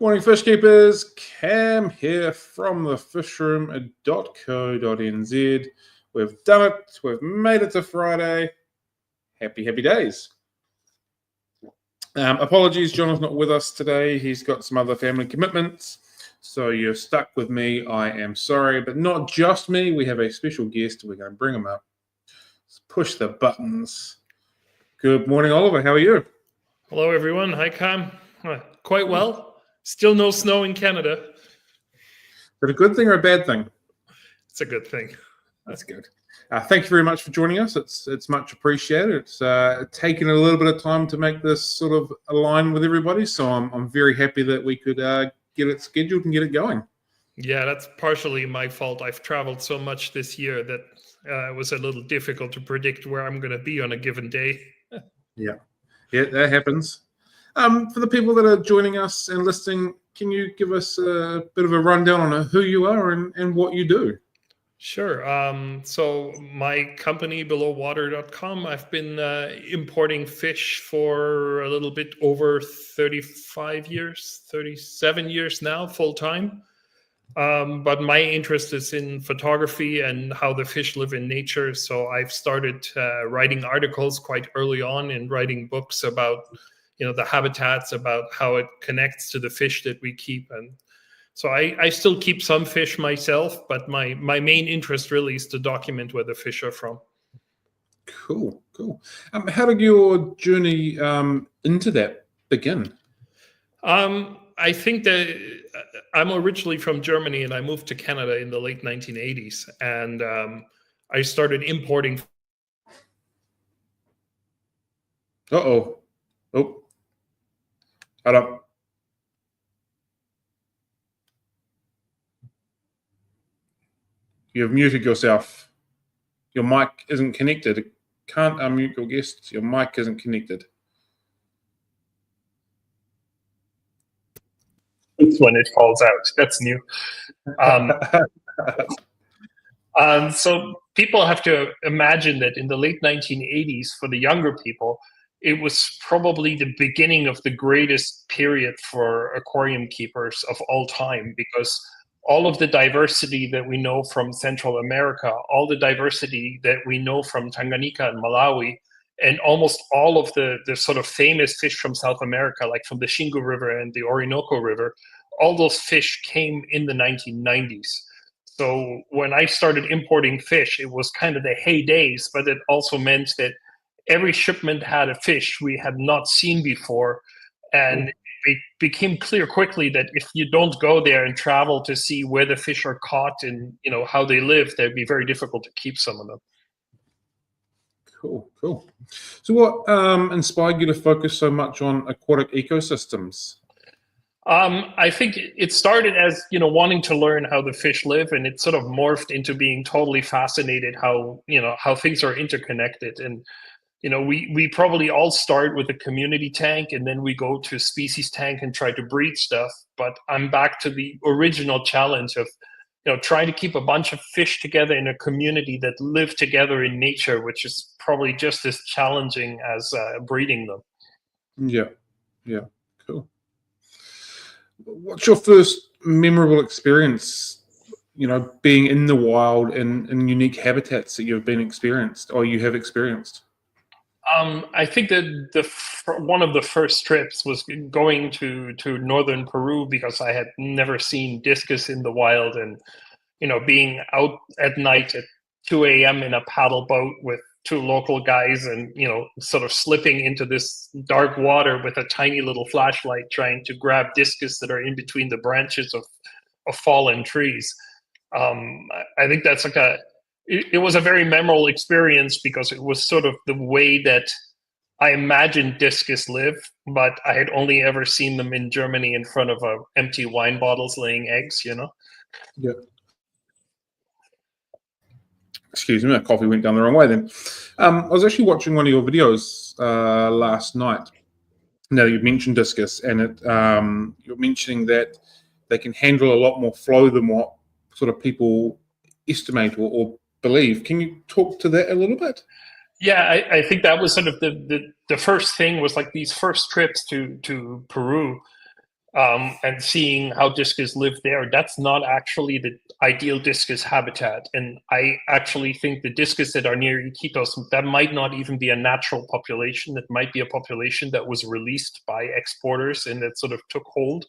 Morning, fish keepers. Cam here from the fishroom.co.nz. We've done it. We've made it to Friday. Happy days. Apologies, John is not with us today. He's got some other family commitments, so you're stuck with me. I am sorry, but not just me. We have a special guest. We're going to bring him up. Let's push the buttons. Good morning, Oliver. How are you? Hello, everyone. Hi, Cam. Quite well. Still no snow in Canada. Is it a good thing or a bad thing? It's a good thing. That's good. Thank you very much for joining us. It's much appreciated. It's taken a little bit of time to make this sort of align with everybody, so I'm very happy that we could get it scheduled and get it going. Yeah, that's partially my fault. I've traveled so much this year that it was a little difficult to predict where I'm going to be on a given day. Yeah, that happens. For the people that are joining us and listening, can you give us a bit of a rundown on who you are and what you do? Sure. So my company, belowwater.com, I've been importing fish for a little bit over 37 years now, full time. But my interest is in photography and how the fish live in nature. So I've started writing articles quite early on and writing books about the habitats, about how it connects to the fish that we keep. And so I still keep some fish myself, but my main interest really is to document where the fish are from. Cool. How did your journey into that begin? I think that I'm originally from Germany and I moved to Canada in the late 1980s. And I started importing. Oh. Hold up. You've muted yourself. Your mic isn't connected. It can't unmute your guest. Your mic isn't connected. It's when it falls out. That's new. So people have to imagine that in the late 1980s, for the younger people, it was probably the beginning of the greatest period for aquarium keepers of all time, because all of the diversity that we know from Central America, all the diversity that we know from Tanganyika and Malawi, and almost all of the sort of famous fish from South America, like from the Xingu River and the Orinoco River, all those fish came in the 1990s. So when I started importing fish, it was kind of the heydays, but it also meant that every shipment had a fish we had not seen before. And it became clear quickly that if you don't go there and travel to see where the fish are caught and how they live, that'd be very difficult to keep some of them. Cool. So what inspired you to focus so much on aquatic ecosystems? I think it started as wanting to learn how the fish live, and it sort of morphed into being totally fascinated how things are interconnected. And we probably all start with a community tank and then we go to a species tank and try to breed stuff. But I'm back to the original challenge of, trying to keep a bunch of fish together in a community that live together in nature, which is probably just as challenging as breeding them. Yeah. Cool. What's your first memorable experience, being in the wild and in unique habitats that you have experienced? I think that one of the first trips was going to northern Peru, because I had never seen discus in the wild, and being out at night at 2 a.m. in a paddle boat with two local guys, and sort of slipping into this dark water with a tiny little flashlight, trying to grab discus that are in between the branches of fallen trees. I think that's like it was a very memorable experience, because it was sort of the way that I imagined discus live, but I had only ever seen them in Germany in front of empty wine bottles laying eggs, Yeah. Excuse me, my coffee went down the wrong way then. I was actually watching one of your videos last night. Now you've mentioned discus, and you're mentioning that they can handle a lot more flow than what sort of people estimate or believe. Can you talk to that a little bit? Yeah, I think that was sort of the first thing, was like these first trips to Peru. and seeing how discus live there. That's not actually the ideal discus habitat. And I actually think the discus that are near Iquitos, that might not even be a natural population. That might be a population that was released by exporters and that sort of took hold.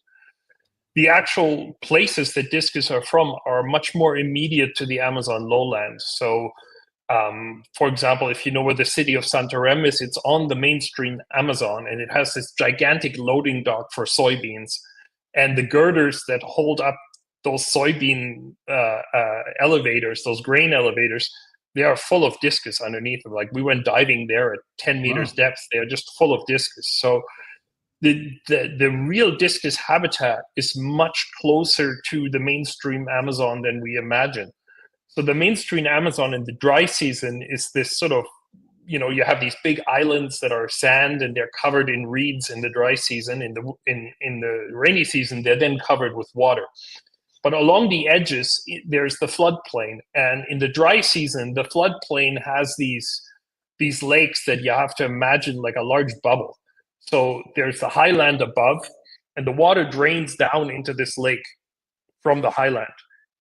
The actual places that discus are from are much more immediate to the Amazon lowland. So, for example, if you know where the city of Santarém is, it's on the mainstream Amazon, and it has this gigantic loading dock for soybeans. And the girders that hold up those soybean elevators, those grain elevators, they are full of discus underneath them. Like, we went diving there at 10 meters depth. They are just full of discus. So the real discus habitat is much closer to the mainstream Amazon than we imagine. So the mainstream Amazon in the dry season is this sort of, you have these big islands that are sand and they're covered in reeds in the dry season. In the rainy season, they're then covered with water. But along the edges, there's the floodplain. And in the dry season, the floodplain has these lakes that you have to imagine like a large bubble. So there's the highland above, and the water drains down into this lake from the highland.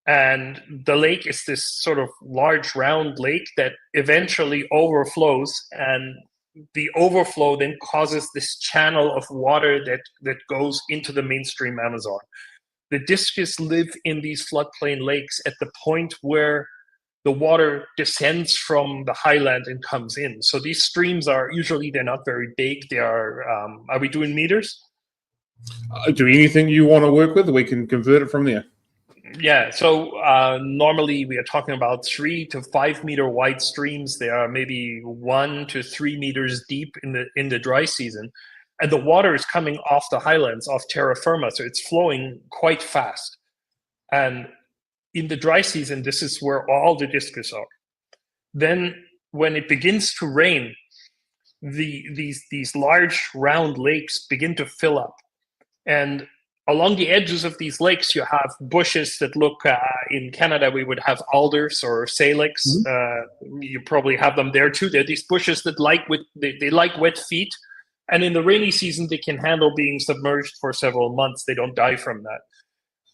And the lake is this sort of large round lake that eventually overflows, and the overflow then causes this channel of water that goes into the mainstream Amazon. The discus live in these floodplain lakes at the point where the water descends from the highland and comes in. So these streams they're not very big. They are we doing meters? Do anything you want to work with, we can convert it from there. Yeah, so normally we are talking about 3 to 5 meter wide streams. They are maybe 1 to 3 meters deep in the dry season. And the water is coming off the highlands, off terra firma, so it's flowing quite fast. And in the dry season, this is where all the discus are. Then when it begins to rain, these large round lakes begin to fill up. And along the edges of these lakes, you have bushes that look, in Canada, we would have alders or salix. You probably have them there too. They're these bushes that they like wet feet. And in the rainy season, they can handle being submerged for several months. They don't die from that.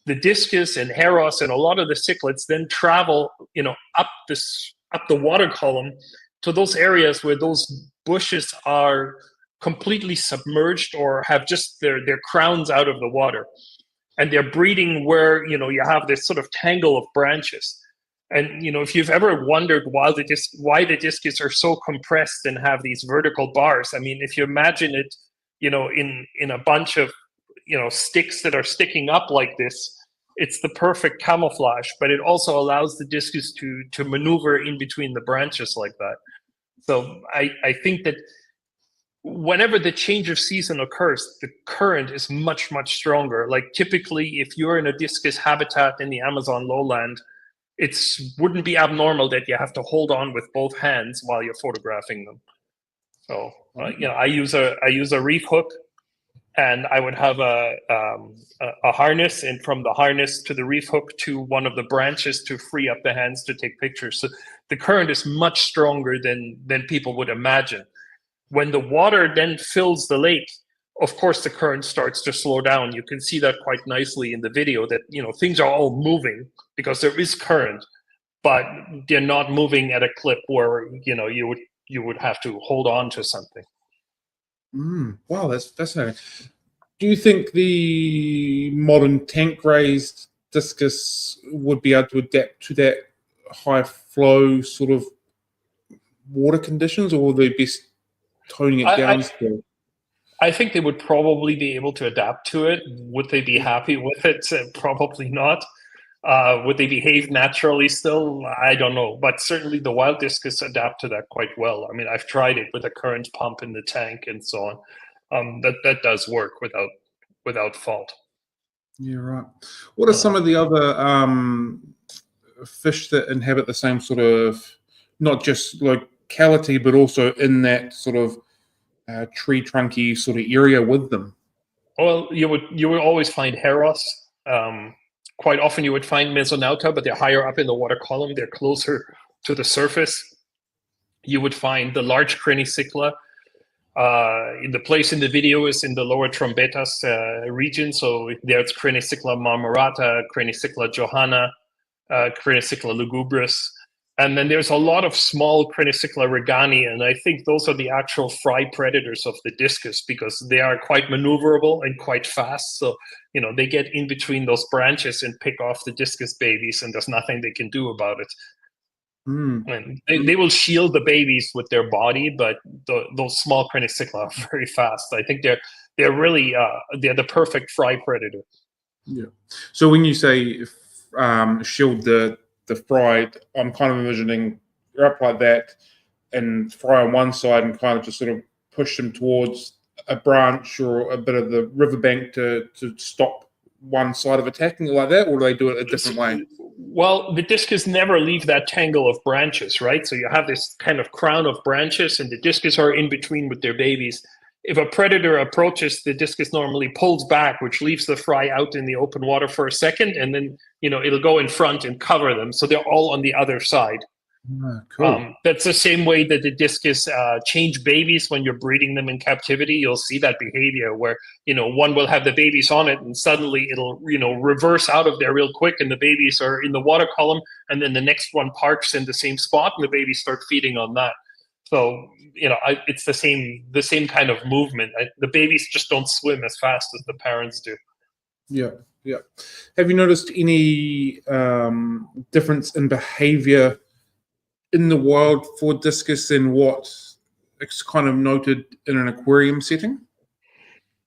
The discus and heros and a lot of the cichlids then travel, up the water column to those areas where those bushes are completely submerged or have just their crowns out of the water, and they're breeding where you have this sort of tangle of branches. And if you've ever wondered why the discus are so compressed and have these vertical bars, I mean, if you imagine it, in a bunch of sticks that are sticking up like this, it's the perfect camouflage, but it also allows the discus to maneuver in between the branches like that. So I think that whenever the change of season occurs, the current is much, much stronger. Like, typically, if you're in a discus habitat in the Amazon lowland, it wouldn't be abnormal that you have to hold on with both hands while you're photographing them. So, I use a reef hook, and I would have a harness, and from the harness to the reef hook to one of the branches to free up the hands to take pictures. So the current is much stronger than people would imagine. When the water then fills the lake, of course, the current starts to slow down. You can see that quite nicely in the video that, things are all moving because there is current, but they're not moving at a clip where, you would have to hold on to something. Wow, that's fascinating. Do you think the modern tank-raised discus would be able to adapt to that high flow sort of water conditions, or would they be toning it down still? I think they would probably be able to adapt to it. Would they be happy with it? Probably not. Would they behave naturally still? I don't know. But certainly the wild discus adapt to that quite well. I mean, I've tried it with a current pump in the tank and so on. That does work without fault. Yeah, right. What are some of the other fish that inhabit the same sort of, not just locality, but also in that sort of tree trunky sort of area with them? Well, you would always find heros. Quite often you would find Mesonauta, but they're higher up in the water column. They're closer to the surface. You would find the large Cranicycla. The place in the video is in the lower trombetas region. So there's Cranicycla marmorata, Cranicycla johanna, Cranicycla lugubris. And then there's a lot of small Cranicycla regani, and I think those are the actual fry predators of the discus because they are quite maneuverable and quite fast. So, they get in between those branches and pick off the discus babies, and there's nothing they can do about it. And they will shield the babies with their body, but those small Cranicycla are very fast. I think they're really they're the perfect fry predator. Yeah. So when you say shield the fry, I'm kind of envisioning you're up like that and fry on one side and kind of just sort of push them towards a branch or a bit of the riverbank to stop one side of attacking like that, or do they do it a different way? Well, the discus never leave that tangle of branches, right? So you have this kind of crown of branches, and the discus are in between with their babies. If a predator approaches, the discus normally pulls back, which leaves the fry out in the open water for a second, and then it'll go in front and cover them, so they're all on the other side. Cool. That's the same way that the discus change babies when you're breeding them in captivity. You'll see that behavior where one will have the babies on it, and suddenly it'll reverse out of there real quick, and the babies are in the water column, and then the next one parks in the same spot, and the babies start feeding on that. So it's the same kind of movement. The babies just don't swim as fast as the parents do. Yeah. Have you noticed any difference in behavior in the wild for discus and what it's kind of noted in an aquarium setting?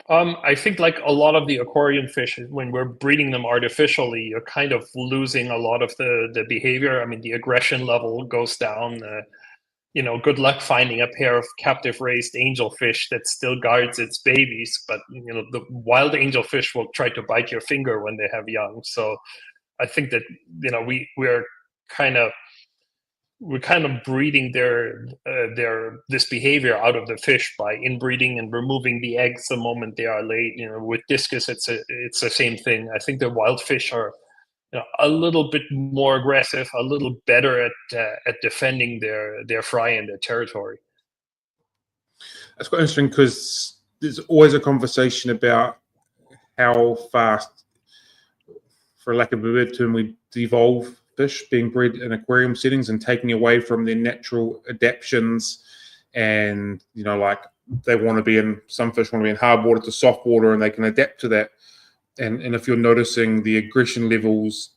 I think like a lot of the aquarium fish, when we're breeding them artificially, you're kind of losing a lot of the behavior. I mean, the aggression level goes down. Good luck finding a pair of captive raised angelfish that still guards its babies. But the wild angelfish will try to bite your finger when they have young. So I think that we're kind of breeding this behavior out of the fish by inbreeding and removing the eggs the moment they are laid. With discus, it's the same thing. I think the wild fish are a little bit more aggressive, a little better at defending their fry and their territory. That's quite interesting because there's always a conversation about how fast, for lack of a better term, we devolve fish being bred in aquarium settings and taking away from their natural adaptations. And like some fish want to be in hard water to soft water, and they can adapt to that. And if you're noticing the aggression levels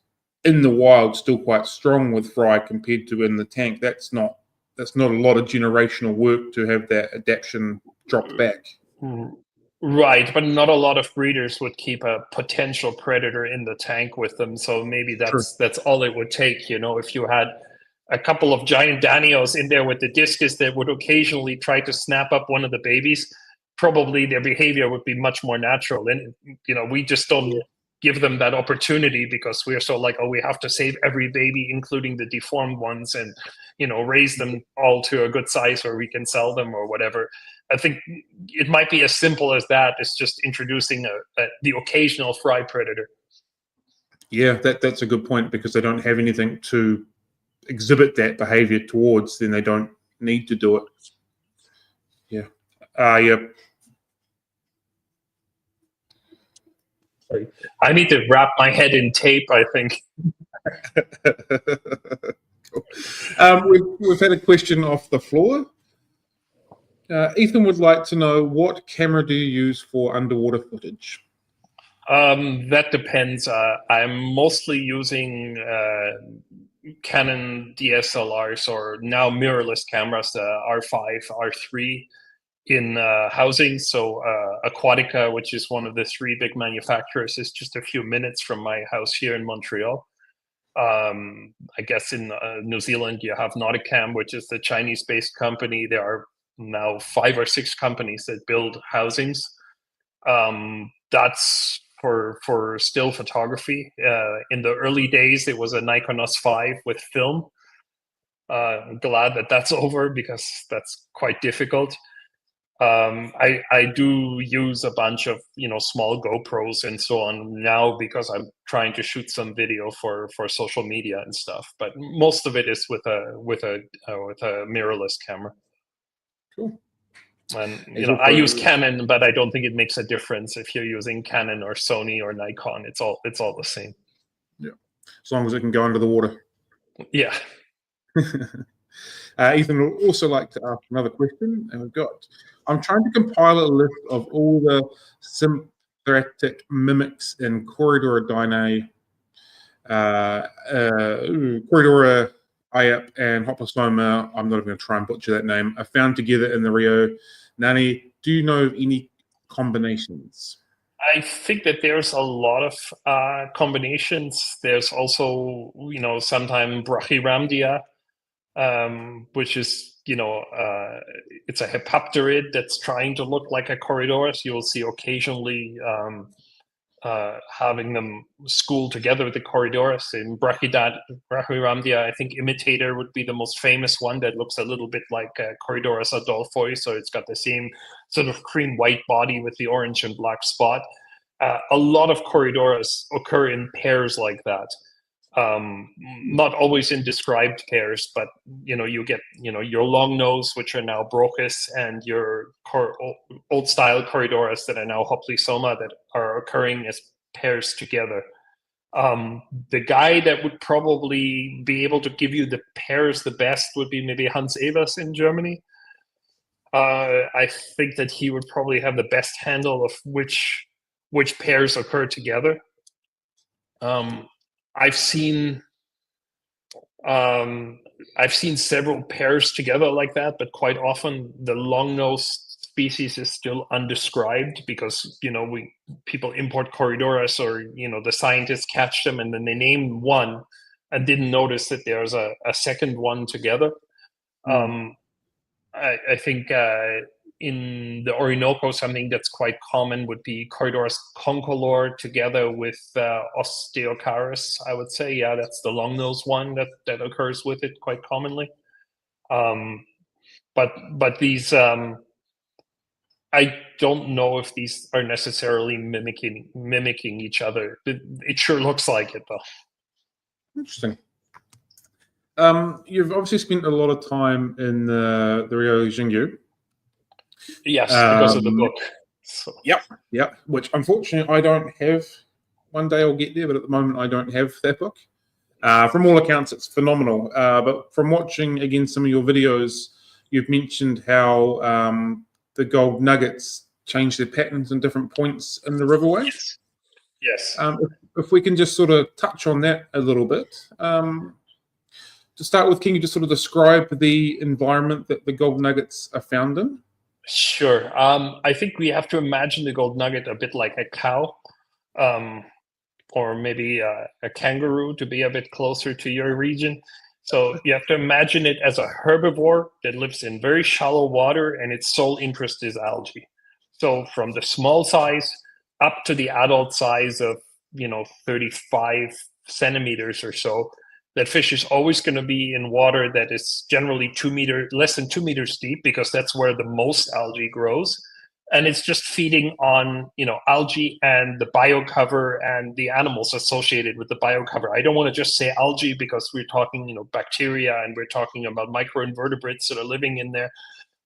in the wild still quite strong with fry compared to in the tank, that's not a lot of generational work to have that adaptation dropped back. Right, but not a lot of breeders would keep a potential predator in the tank with them. So maybe that's all it would take. If you had a couple of giant danios in there with the discus that would occasionally try to snap up one of the babies, probably their behavior would be much more natural. And we just don't give them that opportunity because we are so like, oh, we have to save every baby, including the deformed ones, and raise them all to a good size or we can sell them or whatever. I think it might be as simple as that. It's just introducing the occasional fry predator. Yeah, that's a good point, because they don't have anything to exhibit that behavior towards, then they don't need to do it. Yeah. Sorry. I need to wrap my head in tape, I think. Cool. We've had a question off the floor. Ethan would like to know, what camera do you use for underwater footage? That depends. I'm mostly using Canon DSLRs, or now mirrorless cameras, R5, R3 in housing. So Aquatica, which is one of the three big manufacturers, is just a few minutes from my house here in Montreal. I guess in New Zealand you have Nauticam, which is the Chinese-based company. There are now 5 or 6 companies that build housings. That's for still photography. In the early days, it was a Nikon S5 with film. I'm glad that that's over, because that's quite difficult. I do use a bunch of small GoPros and so on now, because I'm trying to shoot some video for social media and stuff. But most of it is with a mirrorless camera. Cool. And He's I also, use Canon, but I don't think it makes a difference if you're using Canon or Sony or Nikon. It's all the same. yeah, as long as it can go under the water. Yeah. Ethan would also like to ask another question, and I'm trying to compile a list of all the sympathetic mimics in Corridorinae, Corridora, Iap, and Hoplosoma. I'm not even going to try and butcher that name. Are found together in the Rio Nani. Do you know of any combinations? I think that there's a lot of combinations. There's also, sometimes Brachyramdia, which is, it's a hepapterid that's trying to look like a Corydorus. You'll see occasionally having them school together with the Corydorus. In Brachyramdia, I think Imitator would be the most famous one that looks a little bit like Corydorus adolphoi, so it's got the same sort of cream-white body with the orange and black spot. A lot of Corydorus occur in pairs like that. Not always in described pairs, but you get your long nose, which are now Brochus, and your old style Corydorus that are now Hoplosoma, that are occurring as pairs together. The guy that would probably be able to give you the pairs the best would be maybe Hans Evers in Germany. I think that he would probably have the best handle of which pairs occur together. I've seen several pairs together like that, but quite often the long-nosed species is still undescribed because people import Corydorus, or the scientists catch them and then they name one and didn't notice that there's a second one together. I think in the Orinoco, something that's quite common would be Corydorus concolor together with Osteocaris, I would say. Yeah, that's the long-nosed one that occurs with it quite commonly. But these, I don't know if these are necessarily mimicking each other. It sure looks like it, though. Interesting. You've obviously spent a lot of time in the Rio Xingu. Yes, because of the book. So. Yep. Which unfortunately I don't have. One day I'll get there, but at the moment I don't have that book. From all accounts, it's phenomenal. But from watching again some of your videos, you've mentioned how the gold nuggets change their patterns in different points in the riverway. Yes. If we can just sort of touch on that a little bit. To start with, can you just sort of describe the environment that the gold nuggets are found in? Sure. I think we have to imagine the gold nugget a bit like a cow, or maybe a kangaroo, to be a bit closer to your region. So you have to imagine it as a herbivore that lives in very shallow water, and its sole interest is algae. So from the small size up to the adult size of 35 centimeters or so, that fish is always going to be in water that is generally less than 2 meters deep, because that's where the most algae grows. And it's just feeding on, algae and the biocover and the animals associated with the biocover. I don't want to just say algae because we're talking, bacteria, and we're talking about microinvertebrates that are living in there.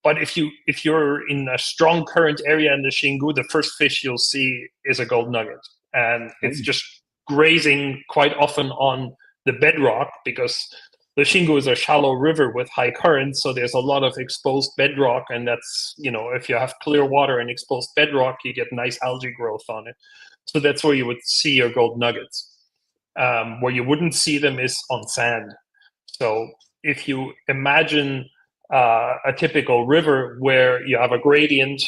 But if you're in a strong current area in the Xingu, the first fish you'll see is a gold nugget. And it's just grazing quite often on the bedrock, because the Xingu is a shallow river with high currents, so there's a lot of exposed bedrock, and that's, if you have clear water and exposed bedrock, you get nice algae growth on it. So that's where you would see your gold nuggets. Where you wouldn't see them is on sand. So if you imagine a typical river where you have a gradient,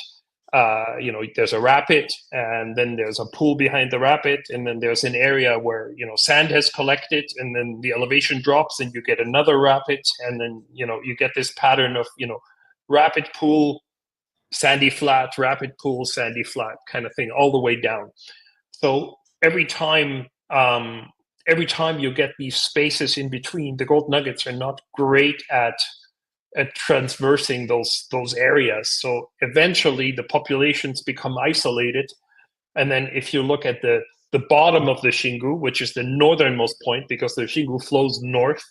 there's a rapid, and then there's a pool behind the rapid, and then there's an area where sand has collected, and then the elevation drops and you get another rapid, and then you get this pattern of rapid pool, sandy flat, rapid pool, sandy flat kind of thing all the way down. So every time you get these spaces in between, the gold nuggets are not great at transversing those areas. So eventually the populations become isolated. And then if you look at the bottom of the Xingu, which is the northernmost point, because the Xingu flows north,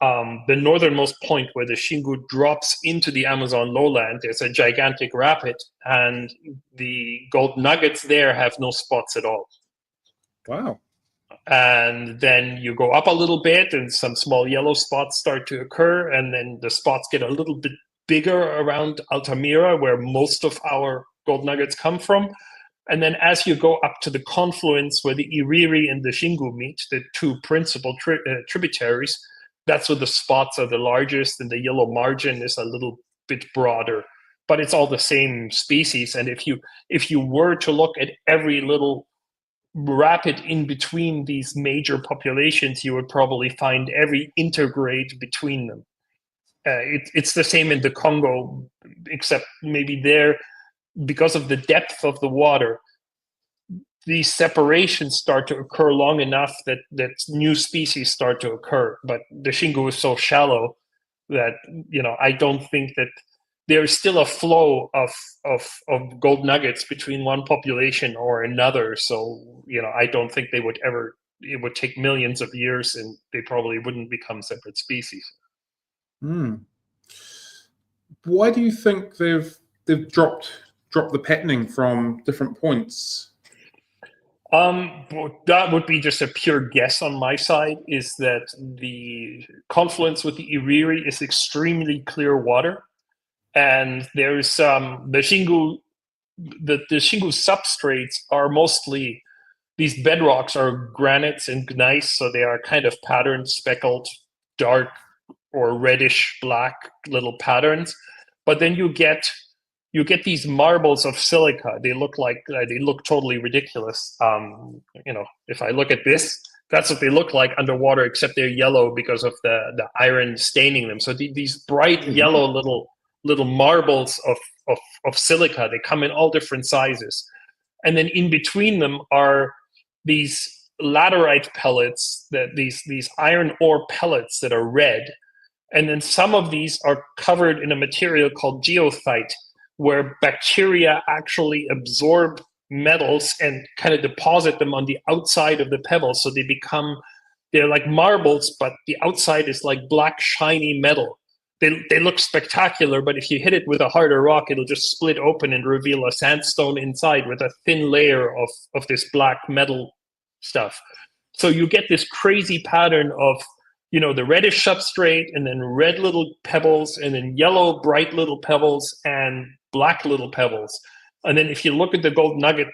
the northernmost point where the Xingu drops into the Amazon lowland, there's a gigantic rapid, and the gold nuggets there have no spots at all. Wow. And then you go up a little bit and some small yellow spots start to occur, and then the spots get a little bit bigger around Altamira, where most of our gold nuggets come from. And then as you go up to the confluence where the Iriri and the Xingu meet, the two principal tributaries, that's where the spots are the largest, and the yellow margin is a little bit broader. But it's all the same species. And if you were to look at every little rapid in between these major populations, you would probably find every intergrade between them. It's the same in the Congo, except maybe there, because of the depth of the water, these separations start to occur long enough that new species start to occur. But the Xingu is so shallow that, I don't think that there's still a flow of gold nuggets between one population or another. So, I don't think they would ever, it would take millions of years and they probably wouldn't become separate species. Why do you think they've dropped the patterning from different points? That would be just a pure guess on my side, is that the confluence with the Iriri is extremely clear water. And there's the Xingu substrates are mostly, these bedrocks are granites and gneiss, so they are kind of patterned, speckled, dark or reddish black little patterns. But then you get these marbles of silica. They look totally ridiculous. If I look at this, that's what they look like underwater, except they're yellow because of the iron staining them. So these bright yellow little marbles of silica, they come in all different sizes. And then in between them are these laterite pellets, these iron ore pellets that are red. And then some of these are covered in a material called geothite, where bacteria actually absorb metals and kind of deposit them on the outside of the pebbles. So they're like marbles, but the outside is like black, shiny metal. They look spectacular, but if you hit it with a harder rock, it'll just split open and reveal a sandstone inside with a thin layer of this black metal stuff. So you get this crazy pattern of, the reddish substrate, and then red little pebbles, and then yellow bright little pebbles, and black little pebbles. And then if you look at the gold nugget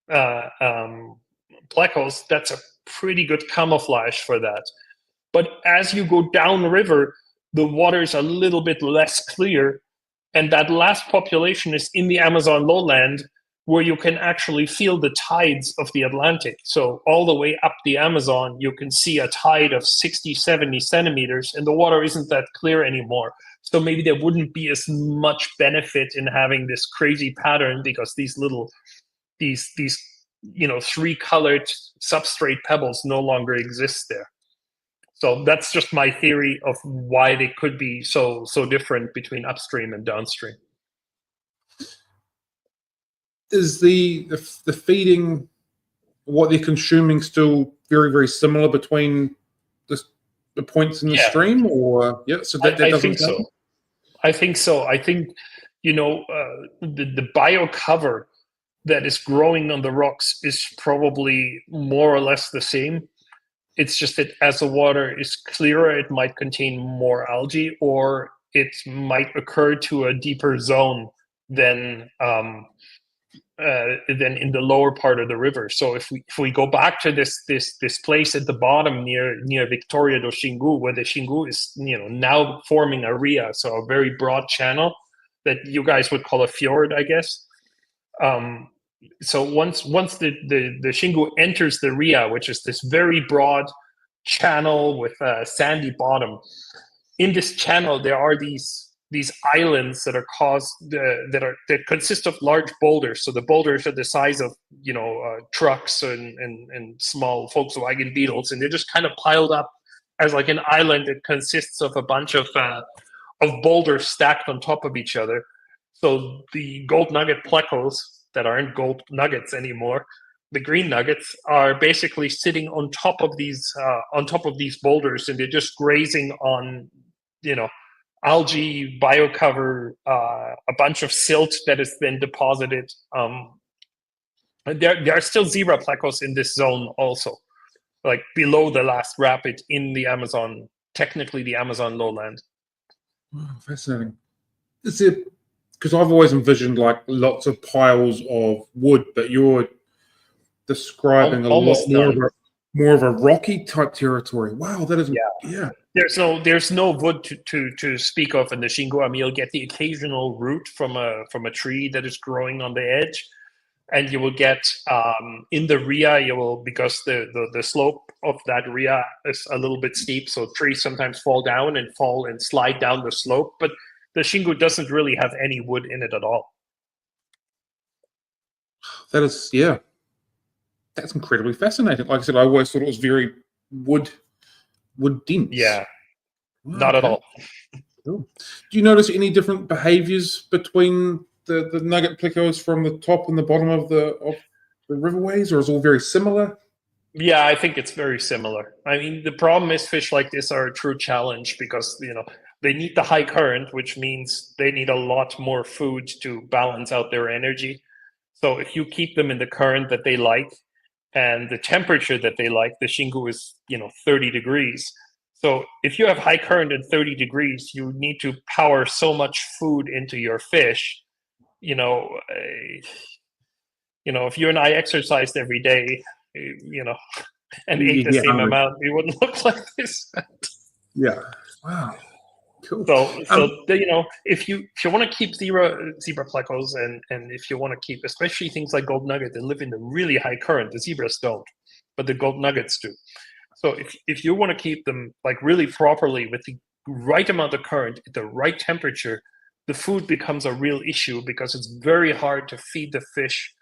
plecos, that's a pretty good camouflage for that. But as you go downriver, the water is a little bit less clear, and that last population is in the Amazon lowland, where you can actually feel the tides of the Atlantic. So all the way up the Amazon, you can see a tide of 60, 70 centimeters, and the water isn't that clear anymore. So maybe there wouldn't be as much benefit in having this crazy pattern, because these three-colored substrate pebbles no longer exist there. So that's just my theory of why they could be so different between upstream and downstream. Is the feeding, what they're consuming, still very, very similar between the points in the stream? Or so that I think so. I think so. I think the bio cover that is growing on the rocks is probably more or less the same. It's just that as the water is clearer, it might contain more algae, or it might occur to a deeper zone than in the lower part of the river. So if we go back to this place at the bottom near Victoria do Xingu, where the Xingu is now forming a ria, so a very broad channel that you guys would call a fjord, I guess. So once the Xingu enters the ria, which is this very broad channel with a sandy bottom, in this channel there are these islands that that consist of large boulders. So the boulders are the size of trucks and small Volkswagen Beetles, and they're just kind of piled up as like an island that consists of a bunch of boulders stacked on top of each other. So the gold nugget plecos that aren't gold nuggets anymore the green nuggets are basically sitting on top of these boulders, and they're just grazing on, algae, biocover, a bunch of silt that has been deposited. There are still zebra plecos in this zone also, like below the last rapid in the Amazon, technically the Amazon lowland. Oh, fascinating. Is it because I've always envisioned like lots of piles of wood, but you're describing a lot more of a rocky type territory. Wow, that is yeah. There's no wood to speak of in the Xingu. I mean, you'll get the occasional root from a tree that is growing on the edge, and you will get in the ria, because the slope of that ria is a little bit steep, so trees sometimes fall down and slide down the slope. But the Xingu doesn't really have any wood in it at all. That is, that's incredibly fascinating. Like I said, I always thought it was very wood dense. Yeah, not at all. Cool. Do you notice any different behaviors between the nugget plecos from the top and the bottom of the riverways, or is it all very similar? Yeah, I think it's very similar. I mean, the problem is fish like this are a true challenge because, they need the high current, which means they need a lot more food to balance out their energy. So if you keep them in the current that they like and the temperature that they like, the Xingu is, 30 degrees. So if you have high current and 30 degrees, you need to power so much food into your fish. If you and I exercised every day, and ate the same amount, we wouldn't look like this. Yeah. Wow. Cool. So if you want to keep zebra plecos, and if you want to keep especially things like gold nugget that live in the really high current, the zebras don't, but the gold nuggets do. So if you want to keep them like really properly with the right amount of current at the right temperature, the food becomes a real issue because it's very hard to feed the fish,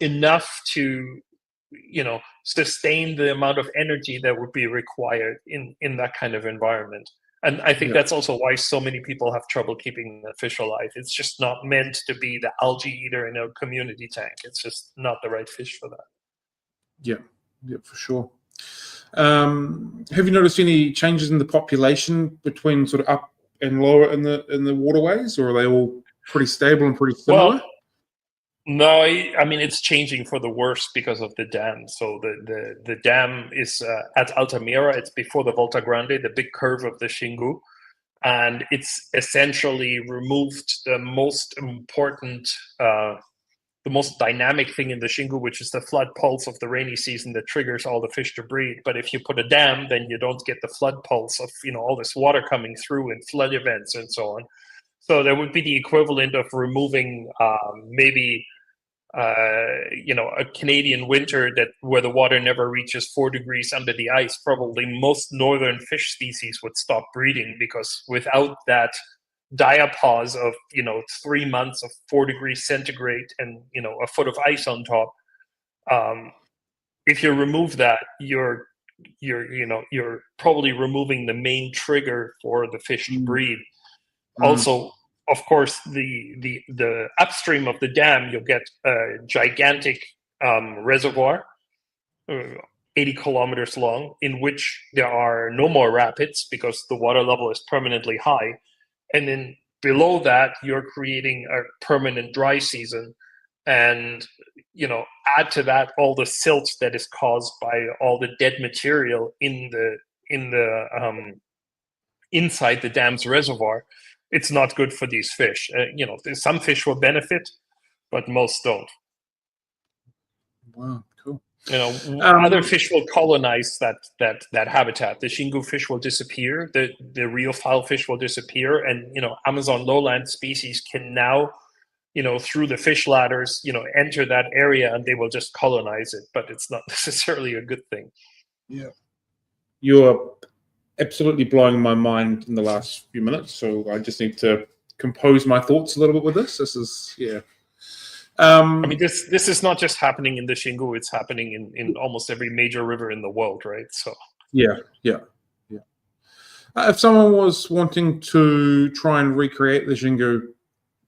enough to, sustain the amount of energy that would be required in that kind of environment. And I think that's also why so many people have trouble keeping the fish alive. It's just not meant to be the algae eater in a community tank. It's just not the right fish for that. Yeah, for sure. Have you noticed any changes in the population between sort of up and lower in the waterways, or are they all pretty stable and pretty similar? Well, no, I mean, it's changing for the worse because of the dam. So the dam is at Altamira. It's before the Volta Grande, the big curve of the Xingu. And it's essentially removed the most important, the most dynamic thing in the Xingu, which is the flood pulse of the rainy season that triggers all the fish to breed. But if you put a dam, then you don't get the flood pulse of, all this water coming through and flood events and so on. So that would be the equivalent of removing maybe a Canadian winter where the water never reaches 4 degrees under the ice. Probably most northern fish species would stop breeding, because without that diapause of 3 months of 4 degrees centigrade and a foot of ice on top, if you remove that, you're probably removing the main trigger for the fish to breed. Also, of course, the upstream of the dam, you'll get a gigantic reservoir, 80 kilometers long, in which there are no more rapids because the water level is permanently high. And then below that, you're creating a permanent dry season. And, add to that all the silt that is caused by all the dead material in the inside the dam's reservoir. It's not good for these fish. Some fish will benefit, but most don't. Wow, cool. Other fish will colonize that habitat. The Xingu fish will disappear. The rheophile fish will disappear, and Amazon lowland species can now, through the fish ladders, enter that area, and they will just colonize it. But it's not necessarily a good thing. Yeah, you're absolutely blowing my mind in the last few minutes, so I just need to compose my thoughts a little bit with this. This is I mean, this is not just happening in the Xingu; it's happening in almost every major river in the world, right? So yeah. If someone was wanting to try and recreate the Xingu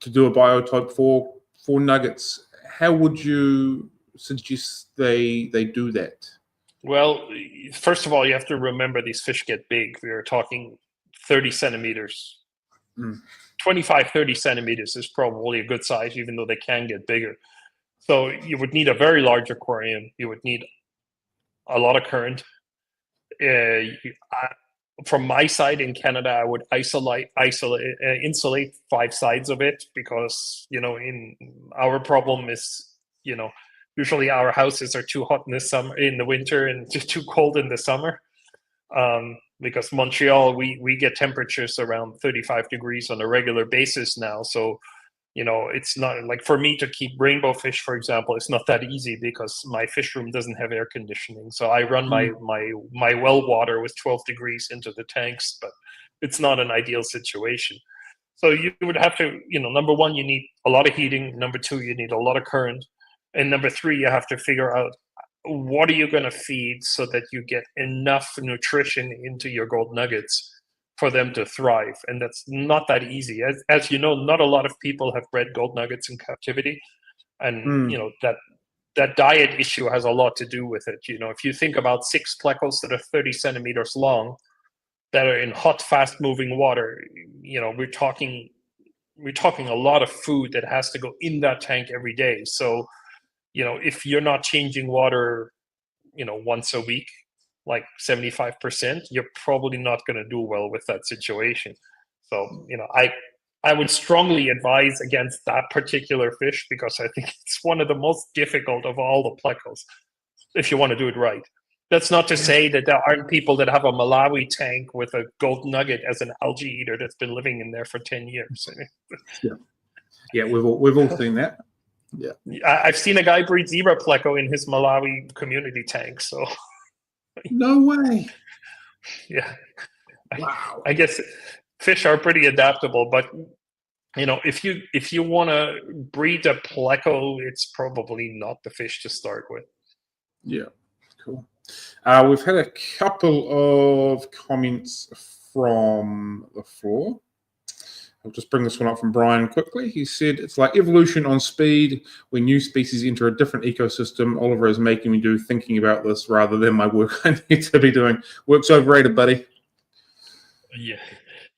to do a biotype for nuggets, how would you suggests they do that? Well, first of all, you have to remember these fish get big. We are talking 30 centimeters. 25, 30 centimeters is probably a good size, even though they can get bigger. So you would need a very large aquarium. You would need a lot of current. From my side in Canada, I would insulate 5 sides of it, because in our problem is usually our houses are too hot in the winter and too cold in the summer. Because Montreal, we get temperatures around 35 degrees on a regular basis now. So it's not like, for me to keep rainbow fish, for example, it's not that easy, because my fish room doesn't have air conditioning. So I run my well water with 12 degrees into the tanks, but it's not an ideal situation. So you would have to, number one, you need a lot of heating. Number two, you need a lot of current. And number three, you have to figure out what are you going to feed so that you get enough nutrition into your gold nuggets for them to thrive. And that's not that easy. As you know, not a lot of people have bred gold nuggets in captivity. And, that diet issue has a lot to do with it. If you think about 6 plecos that are 30 centimeters long, that are in hot, fast-moving water, we're talking a lot of food that has to go in that tank every day. So, if you're not changing water, once a week, like 75%, you're probably not going to do well with that situation. So, I would strongly advise against that particular fish, because I think it's one of the most difficult of all the plecos, if you want to do it right. That's not to say that there aren't people that have a Malawi tank with a gold nugget as an algae eater that's been living in there for 10 years. Yeah, we've all seen that. Yeah, I've seen a guy breed zebra pleco in his Malawi community tank. So no way. Yeah, Wow. I guess fish are pretty adaptable, but if you want to breed a pleco, it's probably not the fish to start with. Yeah, cool. We've had a couple of comments from the floor. I'll just bring this one up from Brian quickly. He said, it's like evolution on speed. When new species enter a different ecosystem, Oliver is making me do thinking about this rather than my work I need to be doing. Work's overrated, buddy.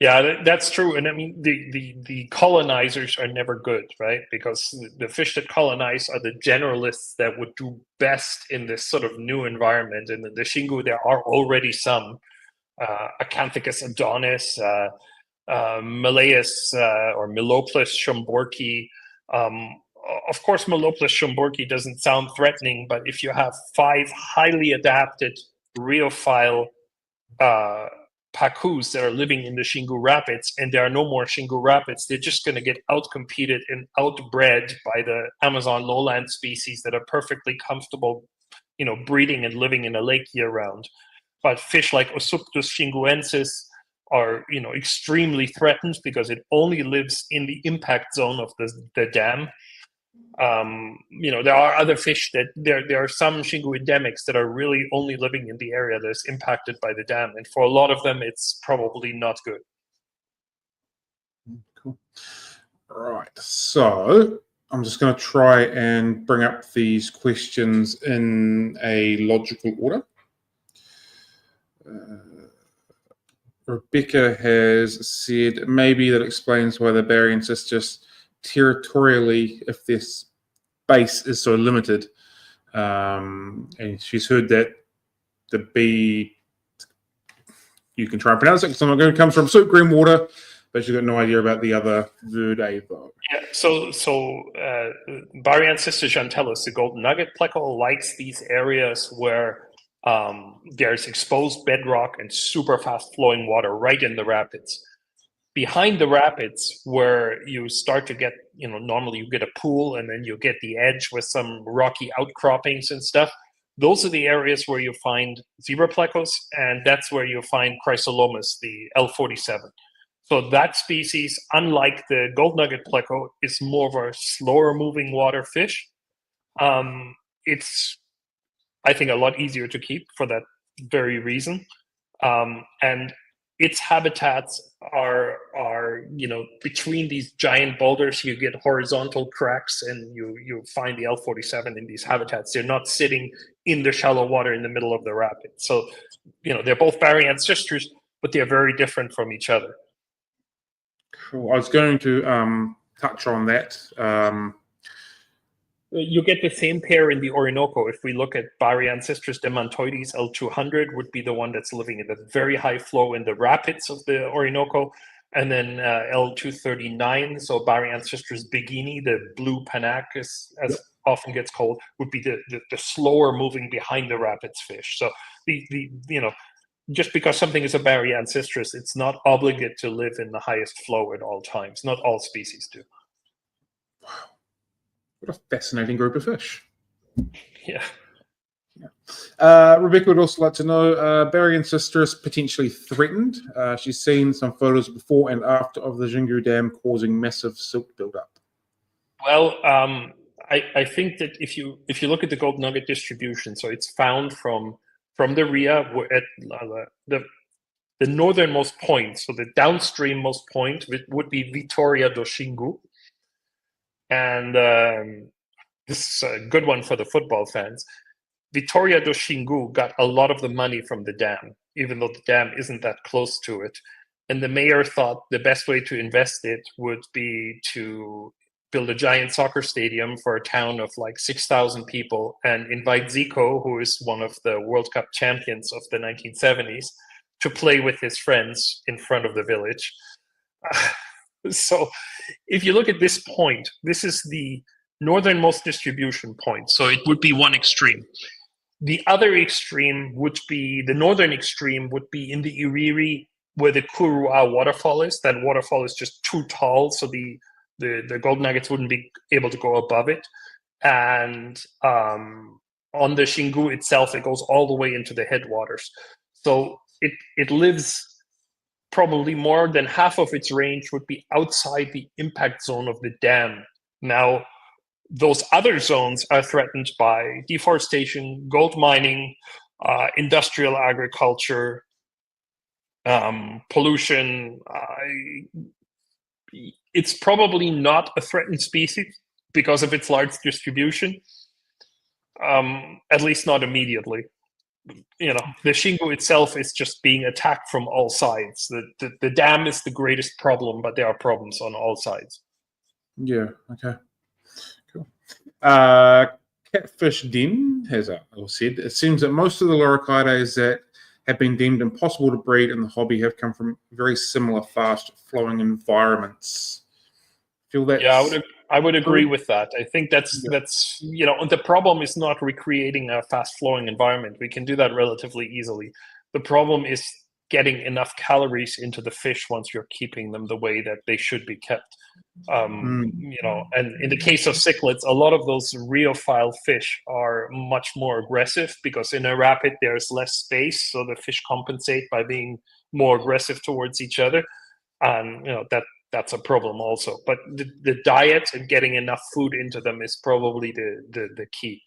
Yeah, that's true. And I mean, the colonizers are never good, right? Because the fish that colonize are the generalists that would do best in this sort of new environment. And in the Xingu, there are already some. Acanthicus adonis, Malaeus or Meloplus schomburgki. Of course, Meloplus schomburgki doesn't sound threatening, but if you have 5 highly adapted rheophile pacus that are living in the Xingu Rapids, and there are no more Xingu Rapids, they're just going to get outcompeted and outbred by the Amazon lowland species that are perfectly comfortable, breeding and living in a lake year-round. But fish like Osuctus xinguensis are, extremely threatened because it only lives in the impact zone of the dam. There are other fish that there are some Xingu endemics that are really only living in the area that's impacted by the dam, and for a lot of them, it's probably not good. Cool. Right. So I'm just going to try and bring up these questions in a logical order. Rebecca has said maybe that explains why the Barians is just territorially, if this base is so limited, and she's heard that the bee, you can try and pronounce it because I'm not going to come from soup green water, but she's got no idea about the other Verde though. Yeah, so Barian sister Chantellus, the golden nugget pleco, likes these areas where there's exposed bedrock and super fast flowing water right in the rapids. Behind the rapids, where you start to get, normally you get a pool and then you get the edge with some rocky outcroppings and stuff. Those are the areas where you find zebra plecos, and that's where you find Chrysolomus, the L47. So that species, unlike the gold nugget pleco, is more of a slower moving water fish. It's, I think, a lot easier to keep for that very reason. And its habitats are between these giant boulders. You get horizontal cracks, and you find the L47 in these habitats. They're not sitting in the shallow water in the middle of the rapid. So, they're both Barry ancestors, but they're very different from each other. Cool. I was going to touch on that. You get the same pair in the Orinoco. If we look at Baryantistris demantoides, L200 would be the one that's living in the very high flow in the rapids of the Orinoco. And then L239, so Baryantistris bigini, the blue panac, as often gets called, would be the slower moving behind the rapids fish. So just because something is a Baryantistris, it's not obligate to live in the highest flow at all times. Not all species do. Wow. What a fascinating group of fish. Yeah. Rebecca would also like to know, Baryantistris potentially threatened. She's seen some photos before and after of the Xingu Dam causing massive silt buildup. Well, I think that if you look at the gold nugget distribution, so it's found from the Ria at the northernmost point, so the downstream-most point would be Vitória do Xingu. And this is a good one for the football fans. Vitória do Xingu got a lot of the money from the dam, even though the dam isn't that close to it. And the mayor thought the best way to invest it would be to build a giant soccer stadium for a town of like 6,000 people and invite Zico, who is one of the World Cup champions of the 1970s, to play with his friends in front of the village. So if you look at this point, this is the northernmost distribution point. So it would be one extreme. The other extreme would be, the northern extreme would be in the Iriri, where the Kurua waterfall is. That waterfall is just too tall, so the gold nuggets wouldn't be able to go above it. And on the Xingu itself, it goes all the way into the headwaters. So it lives, probably more than half of its range would be outside the impact zone of the dam. Now, those other zones are threatened by deforestation, gold mining, industrial agriculture, pollution. It's probably not a threatened species because of its large distribution, at least not immediately. The Xingu itself is just being attacked from all sides. The dam is the greatest problem, but there are problems on all sides. Yeah, okay. Cool. Catfish Den has said, it seems that most of the loricidae that have been deemed impossible to breed in the hobby have come from very similar fast-flowing environments. Feel that? Yeah, I would agree with that. I think that's the problem is not recreating a fast-flowing environment. We can do that relatively easily. The problem is getting enough calories into the fish once you're keeping them the way that they should be kept. And in the case of cichlids, a lot of those rheophile fish are much more aggressive because in a rapid there's less space, so the fish compensate by being more aggressive towards each other. And that's a problem also. But the diet and getting enough food into them is probably the key.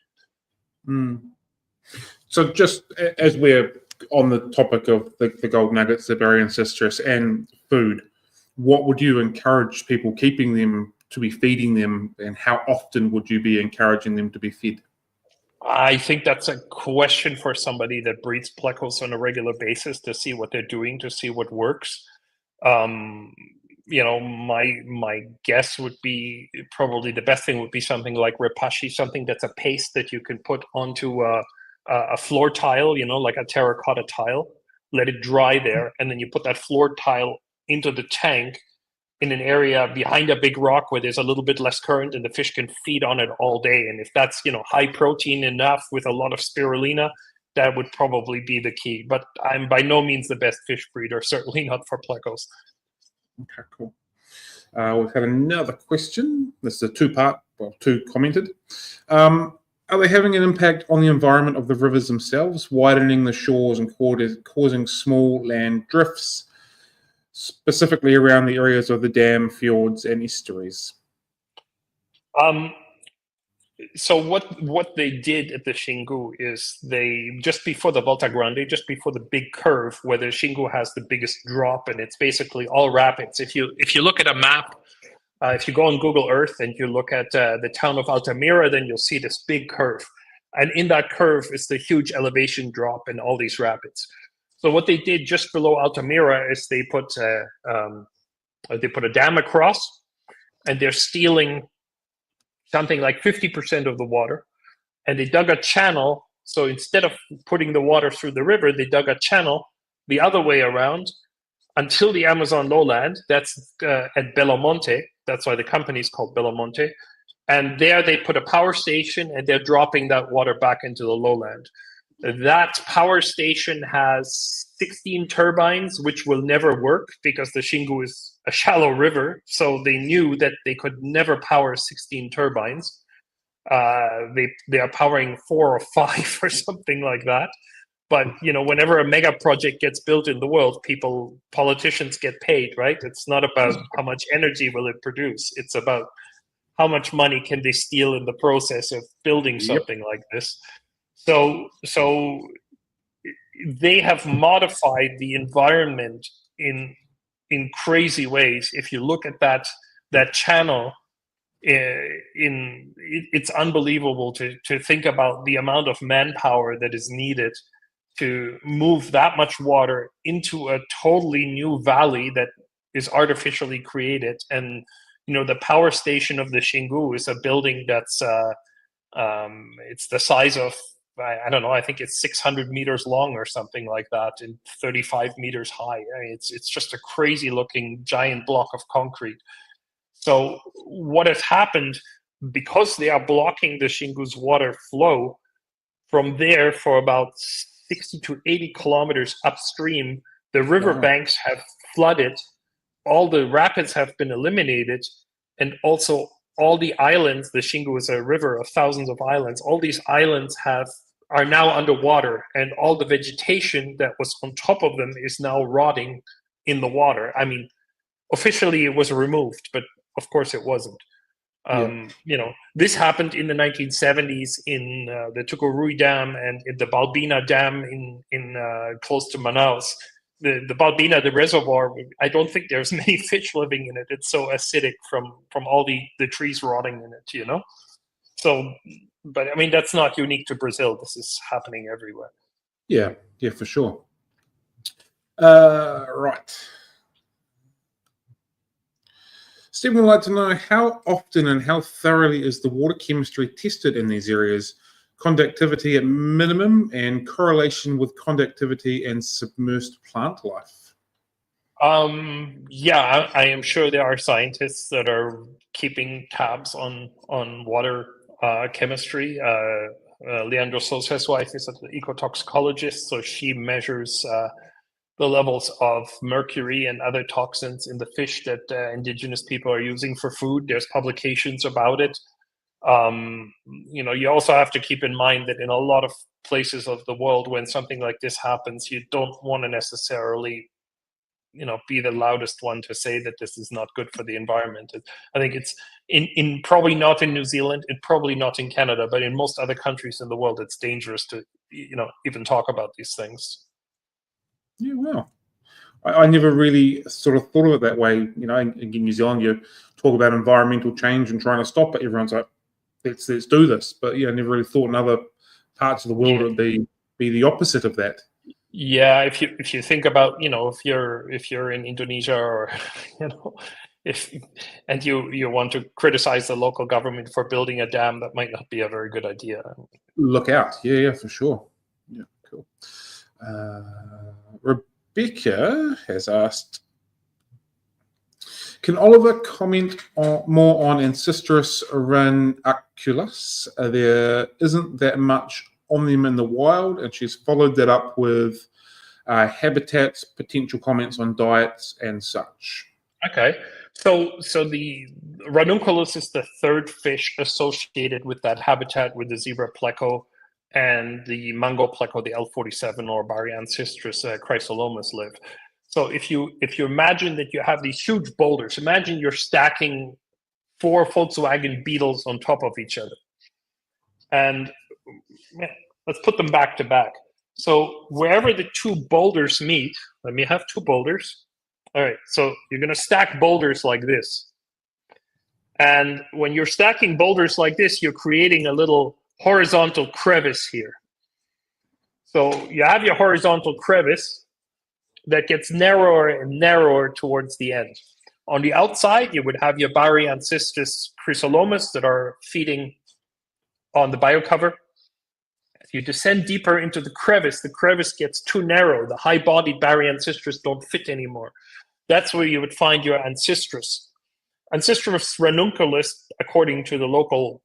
So just as we're on the topic of the gold nuggets, the Baryantistris, and food, what would you encourage people keeping them to be feeding them, and how often would you be encouraging them to be fed? I think that's a question for somebody that breeds plecos on a regular basis to see what they're doing, to see what works. My guess would be probably the best thing would be something like repashi, something that's a paste that you can put onto a floor tile, like a terracotta tile, let it dry there, and then you put that floor tile into the tank in an area behind a big rock where there's a little bit less current and the fish can feed on it all day. And if that's, high protein enough with a lot of spirulina, that would probably be the key. But I'm by no means the best fish breeder, certainly not for plecos. Okay, cool. We've had another question. This is a two-part, two commented. Are they having an impact on the environment of the rivers themselves, widening the shores and causing small land drifts, specifically around the areas of the dam, fjords, and estuaries? So what they did at the Xingu is they, just before the Volta Grande, just before the big curve where the Xingu has the biggest drop, and it's basically all rapids. If you look at a map, if you go on Google Earth and you look at the town of Altamira, then you'll see this big curve, and in that curve is the huge elevation drop and all these rapids. So what they did just below Altamira is they put a dam across, and they're stealing something like 50% of the water, and they dug a channel. So instead of putting the water through the river, they dug a channel the other way around until the Amazon lowland. That's at Belomonte. That's why the company is called Belomonte. And there they put a power station, and they're dropping that water back into the lowland. That power station has 16 turbines, which will never work because the Xingu is a shallow river. So they knew that they could never power 16 turbines. They are powering 4 or 5 or something like that. But whenever a mega project gets built in the world, politicians get paid, right? It's not about how much energy will it produce. It's about how much money can they steal in the process of building something like this. So they have modified the environment in crazy ways. If you look at that channel, it's unbelievable to think about the amount of manpower that is needed to move that much water into a totally new valley that is artificially created. And the power station of the Xingu is a building that's it's the size of, I don't know, I think it's 600 meters long or something like that, and 35 meters high. I mean, it's just a crazy looking giant block of concrete. So what has happened, because they are blocking the Xingu's water flow, from there for about 60 to 80 kilometers upstream, the riverbanks have flooded, all the rapids have been eliminated, and also all the islands, the Xingu is a river of thousands of islands, all these islands are now underwater, and all the vegetation that was on top of them is now rotting in the water. I mean, officially it was removed, but of course it wasn't. This happened in the 1970s in the Tukurui Dam and in the Balbina Dam in close to Manaus. The Balbina, the reservoir, I don't think there's many fish living in it. It's so acidic from all the trees rotting in it, So, but I mean, that's not unique to Brazil. This is happening everywhere. Yeah, for sure. Right. Stephen would like to know, how often and how thoroughly is the water chemistry tested in these areas? Conductivity at minimum and correlation with conductivity and submersed plant life. Yeah, I am sure there are scientists that are keeping tabs on water chemistry. Leandro Sousa's wife is an ecotoxicologist, so she measures the levels of mercury and other toxins in the fish that indigenous people are using for food. There's publications about it. You also have to keep in mind that in a lot of places of the world, when something like this happens, you don't want to necessarily be the loudest one to say that this is not good for the environment. I think it's in probably not in New Zealand, and probably not in Canada, but in most other countries in the world, it's dangerous to even talk about these things. Yeah, well, I never really sort of thought of it that way. In New Zealand, you talk about environmental change and trying to stop it. Everyone's like, let's do this. But I never really thought in other parts of the world it'd be the opposite of that. Yeah, if you think about if you're in Indonesia, or and you want to criticize the local government for building a dam, that might not be a very good idea. Look out. Yeah, for sure. Yeah, cool. Rebecca has asked, can Oliver comment more on Ancestris ranunculus? There isn't that much on them in the wild, and she's followed that up with habitats, potential comments on diets, and such. Okay, so the ranunculus is the third fish associated with that habitat with the zebra pleco and the mango pleco, the L47 or Baryantistris chrysolomus live. So if you imagine that you have these huge boulders, imagine you're stacking 4 Volkswagen Beetles on top of each other. And yeah, let's put them back to back. So wherever the two boulders meet, let me have two boulders. All right, so you're going to stack boulders like this. And when you're stacking boulders like this, you're creating a little horizontal crevice here. So you have your horizontal crevice that gets narrower and narrower towards the end. On the outside, you would have your Baryanthistis chrysolomas that are feeding on the biocover. If you descend deeper into the crevice gets too narrow. The high-bodied Baryanthistis don't fit anymore. That's where you would find your Ancestris. Ancestris ranunculus, according to the local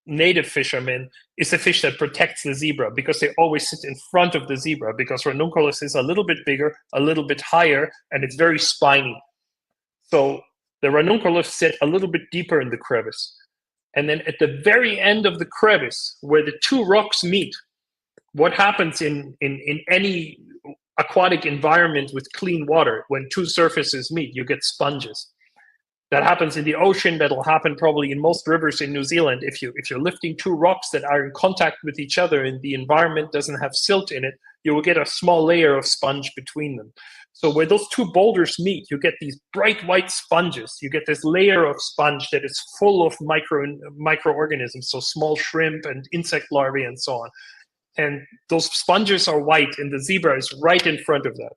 native fishermen, is the fish that protects the zebra because they always sit in front of the zebra because ranunculus is a little bit bigger, a little bit higher, and it's very spiny. So the ranunculus sit a little bit deeper in the crevice. And then at the very end of the crevice, where the two rocks meet, what happens in any aquatic environment with clean water, when two surfaces meet, you get sponges. That happens in the ocean. That'll happen probably in most rivers in New Zealand. If you're lifting two rocks that are in contact with each other and the environment doesn't have silt in it, you will get a small layer of sponge between them. So where those two boulders meet, you get these bright white sponges. You get this layer of sponge that is full of microorganisms, so small shrimp and insect larvae and so on. And those sponges are white, and the zebra is right in front of that.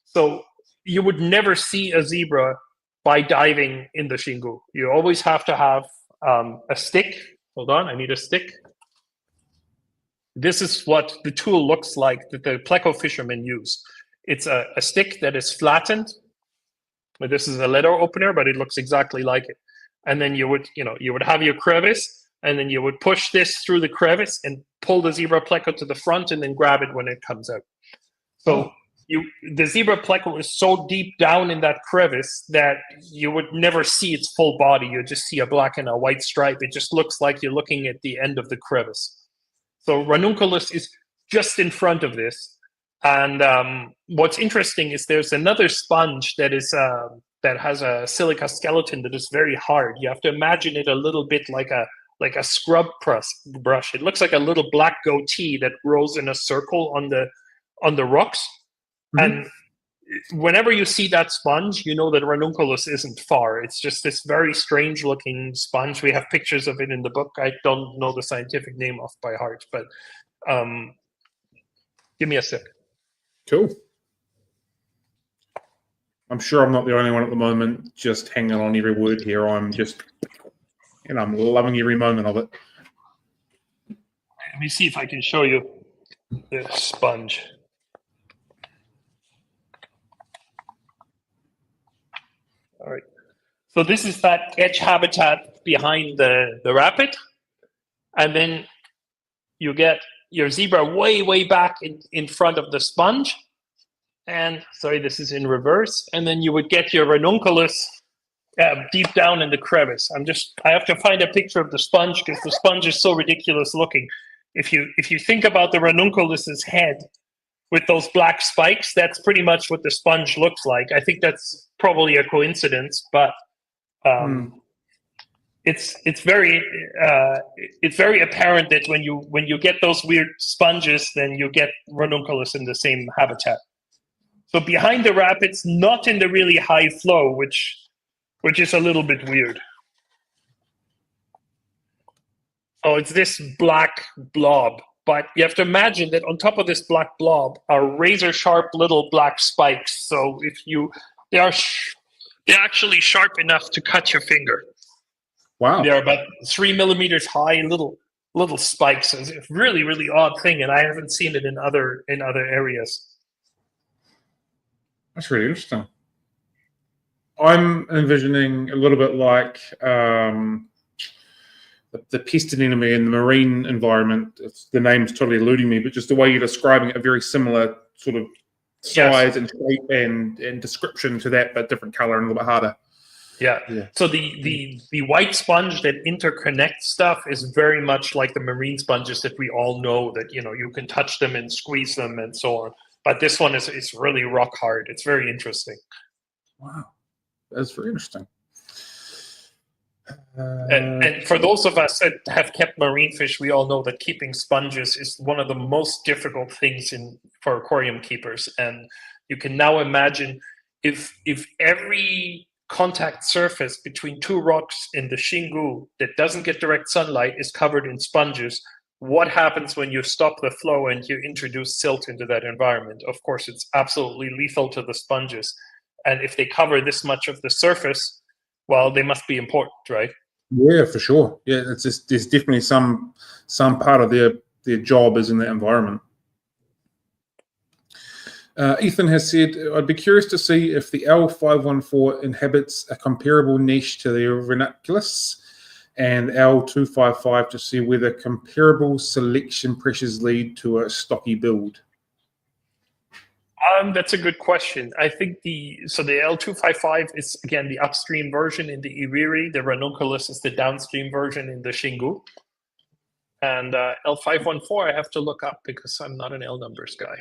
So you would never see a zebra by diving in the Xingu. You always have to have a stick. Hold on, I need a stick. This is what the tool looks like that the pleco fishermen use. It's a stick that is flattened. This is a letter opener, but it looks exactly like it. And then you would have your crevice, and then you would push this through the crevice and pull the zebra pleco to the front, and then grab it when it comes out. So the zebra pleco is so deep down in that crevice that you would never see its full body. You just see a black and a white stripe. It just looks like you're looking at the end of the crevice. So ranunculus is just in front of this. And what's interesting is there's another sponge that is that has a silica skeleton that is very hard. You have to imagine it a little bit like a scrub brush. It looks like a little black goatee that grows in a circle on the rocks. Mm-hmm. And whenever you see that sponge, you know that ranunculus isn't far. It's just this very strange looking sponge. We have pictures of it in the book. I don't know the scientific name off by heart, but give me a sec. Cool. I'm sure I'm not the only one at the moment just hanging on every word here. I'm just, I'm loving every moment of it. Let me see if I can show you the sponge. All right. So this is that edge habitat behind the rapid. And then you get your zebra way, way back in front of the sponge. And sorry, this is in reverse. And then you would get your ranunculus deep down in the crevice. I have to find a picture of the sponge because the sponge is so ridiculous looking. If you think about the ranunculus's head with those black spikes, that's pretty much what the sponge looks like. I think that's probably a coincidence, but it's very apparent that when you get those weird sponges, then you get ranunculus in the same habitat. So behind the rapids, not in the really high flow, which is a little bit weird. Oh, it's this black blob. But you have to imagine that on top of this black blob are razor sharp little black spikes. So they're actually sharp enough to cut your finger. Wow. They're about 3 millimeters high, little spikes. It's a really, really odd thing, and I haven't seen it in other areas. That's really interesting. I'm envisioning a little bit like the pest anemone in the marine environment. The name's totally eluding me, but just the way you're describing it, a very similar sort of size and shape and description to that, but different color and a little bit harder. Yeah. So the white sponge that interconnects stuff is very much like the marine sponges that we all know that, you can touch them and squeeze them and so on. But this one is really rock hard. It's very interesting. Wow. That's very interesting. And for those of us that have kept marine fish, we all know that keeping sponges is one of the most difficult things for aquarium keepers. And you can now imagine if every contact surface between two rocks in the Xingu that doesn't get direct sunlight is covered in sponges, what happens when you stop the flow and you introduce silt into that environment? Of course, it's absolutely lethal to the sponges. And if they cover this much of the surface, well, they must be important, right? Yeah, for sure. Yeah, it's just, there's definitely some part of their job is in that environment. Ethan has said, I'd be curious to see if the L514 inhabits a comparable niche to the Finatics and L255 to see whether comparable selection pressures lead to a stocky build. That's a good question. I think the L255 is, again, the upstream version in the Iriri. The Ranunculus is the downstream version in the Xingu. And L514 I have to look up because I'm not an L numbers guy.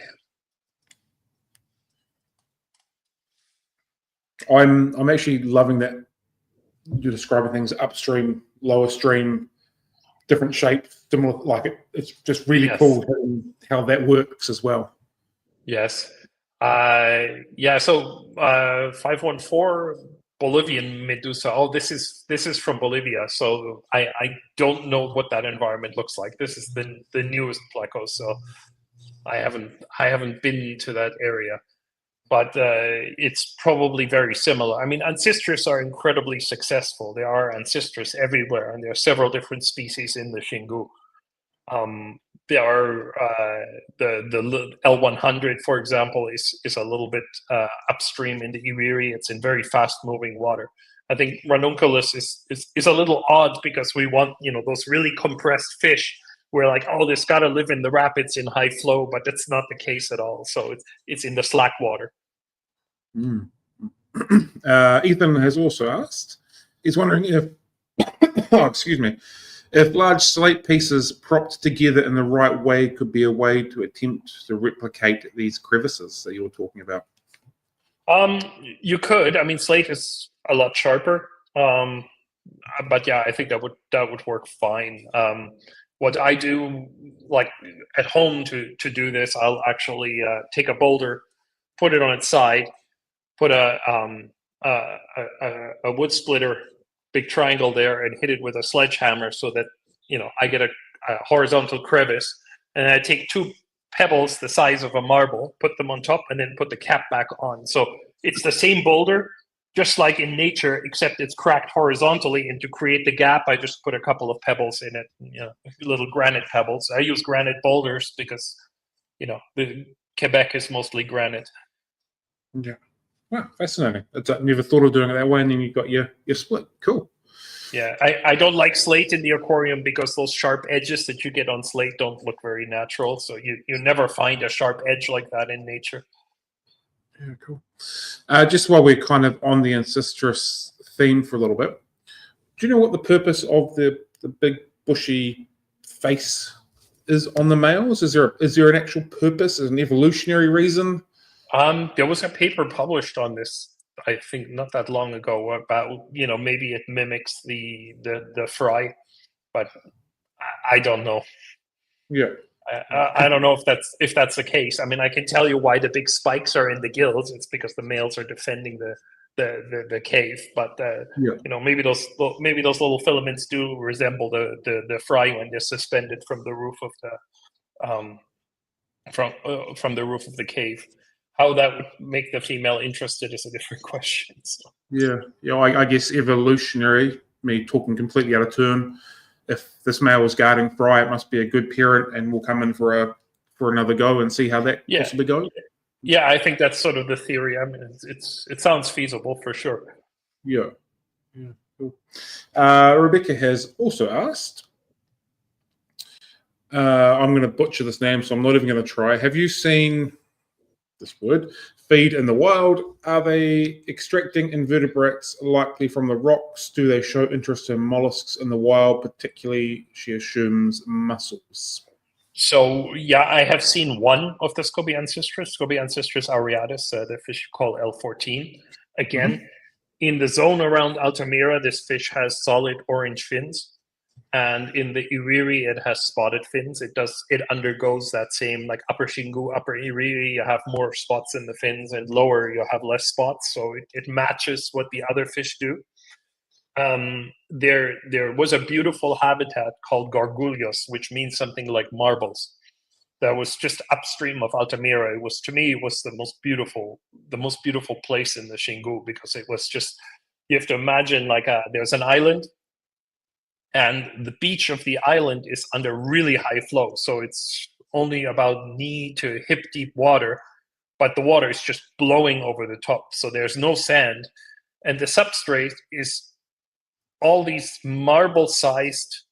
I'm actually loving that you're describing things upstream, lower stream, different shape, similar. Like it's just really cool how that works as well. Yes. Yeah. So 514 Bolivian Medusa. Oh, this is from Bolivia. So I don't know what that environment looks like. This is the newest Pleco. So I haven't been to that area. But it's probably very similar. I mean, Ancestris are incredibly successful. There are Ancestris everywhere, and there are several different species in the Xingu. There are the L100, for example, is a little bit upstream in the Iriri. It's in very fast-moving water. I think Ranunculus is a little odd because we want, those really compressed fish. We're like, oh, this got to live in the rapids in high flow, but that's not the case at all. So it's in the slack water. Ethan has also asked, he's wondering if, if large slate pieces propped together in the right way could be a way to attempt to replicate these crevices that you were talking about. You could. I mean, slate is a lot sharper, but yeah, I think that would work fine. What I do, like at home to do this, I'll actually take a boulder, put it on its side, put a wood splitter, big triangle there, and hit it with a sledgehammer so that I get a horizontal crevice, and I take two pebbles the size of a marble, put them on top, and then put the cap back on. So it's the same boulder, just like in nature, except it's cracked horizontally, and to create the gap, I just put a couple of pebbles in it, little granite pebbles. I use granite boulders because, the Quebec is mostly granite. Yeah. Wow, fascinating. I never thought of doing it that way, and then you've got your split. Cool. Yeah, I don't like slate in the aquarium because those sharp edges that you get on slate don't look very natural. So you never find a sharp edge like that in nature. Yeah, cool. Just while we're kind of on the Ancestris theme for a little bit, do you know what the purpose of the big bushy face is on the males? Is there an actual purpose, an evolutionary reason? There was a paper published on this, I think, not that long ago about maybe it mimics the fry, but I don't know. Yeah. I don't know if that's the case. I mean, I can tell you why the big spikes are in the gills. It's because the males are defending the cave. But maybe those little filaments do resemble the fry when they're suspended from the roof of the from the roof of the cave. How that would make the female interested is a different question. So. Yeah. I guess evolutionary. Me talking completely out of turn. If this male is guarding fry, it must be a good parent, and we'll come in for another go and see how that possibly goes. Yeah, I think that's sort of the theory. I mean, it sounds feasible for sure. Yeah. Cool. Rebecca has also asked. I'm going to butcher this name, so I'm not even going to try. Have you seen this word feed in the wild? Are they extracting invertebrates likely from the rocks? Do they show interest in mollusks in the wild, particularly, she assumes, mussels? So yeah, I have seen one of the Scobiancistris auratus, the fish you call L14. Again, In the zone around Altamira, this fish has solid orange fins, and in the Iriri, it has spotted fins. It undergoes that same, like upper Xingu, upper Iriri, you have more spots in the fins, and lower you have less spots. So it matches what the other fish do. There was a beautiful habitat called Gargulhos, which means something like marbles. That was just upstream of Altamira. It was, to me, it was the most beautiful place in the Xingu, because it was just, you have to imagine like there's an island, and the beach of the island is under really high flow. So it's only about knee to hip deep water, but the water is just blowing over the top. So there's no sand. And the substrate is all these marble-sized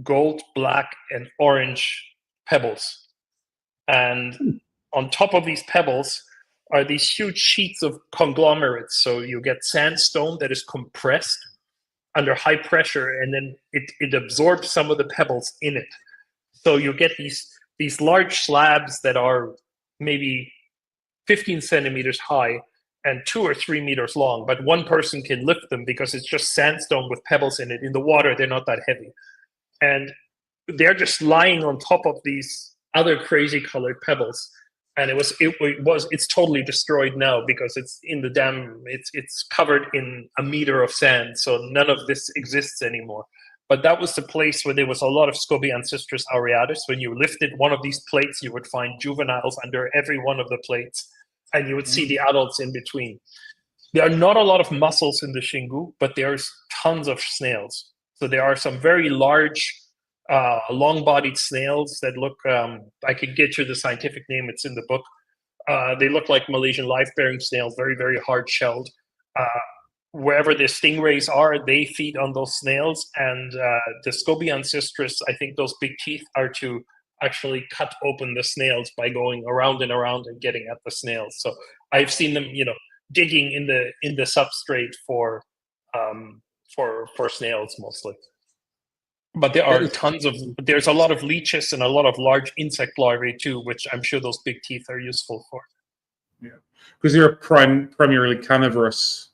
gold, black, and orange pebbles. And on top of these pebbles are these huge sheets of conglomerates. So you get sandstone that is compressed under high pressure, and then it absorbs some of the pebbles in it. So you get these large slabs that are maybe 15 centimeters high and 2 or 3 meters long, but one person can lift them because it's just sandstone with pebbles in it. In the water, they're not that heavy. And they're just lying on top of these other crazy colored pebbles. And it's totally destroyed now because it's in the dam. It's covered in a meter of sand, so none of this exists anymore. But that was the place where there was a lot of Scobiancistris aureatus. When you lifted one of these plates, you would find juveniles under every one of the plates, and you would see the adults in between. There are not a lot of mussels in the Xingu, but there's tons of snails. So there are some very large, long-bodied snails that look, I could get you the scientific name, it's in the book. They look like Malaysian life-bearing snails, very, very hard-shelled. Wherever the stingrays are, they feed on those snails. And the Scobiancistris, I think those big teeth are to actually cut open the snails by going around and around and getting at the snails. So I've seen them, digging in the substrate for snails mostly. But there are there's a lot of leeches and a lot of large insect larvae too, which I'm sure those big teeth are useful for. Yeah, because they're a primarily carnivorous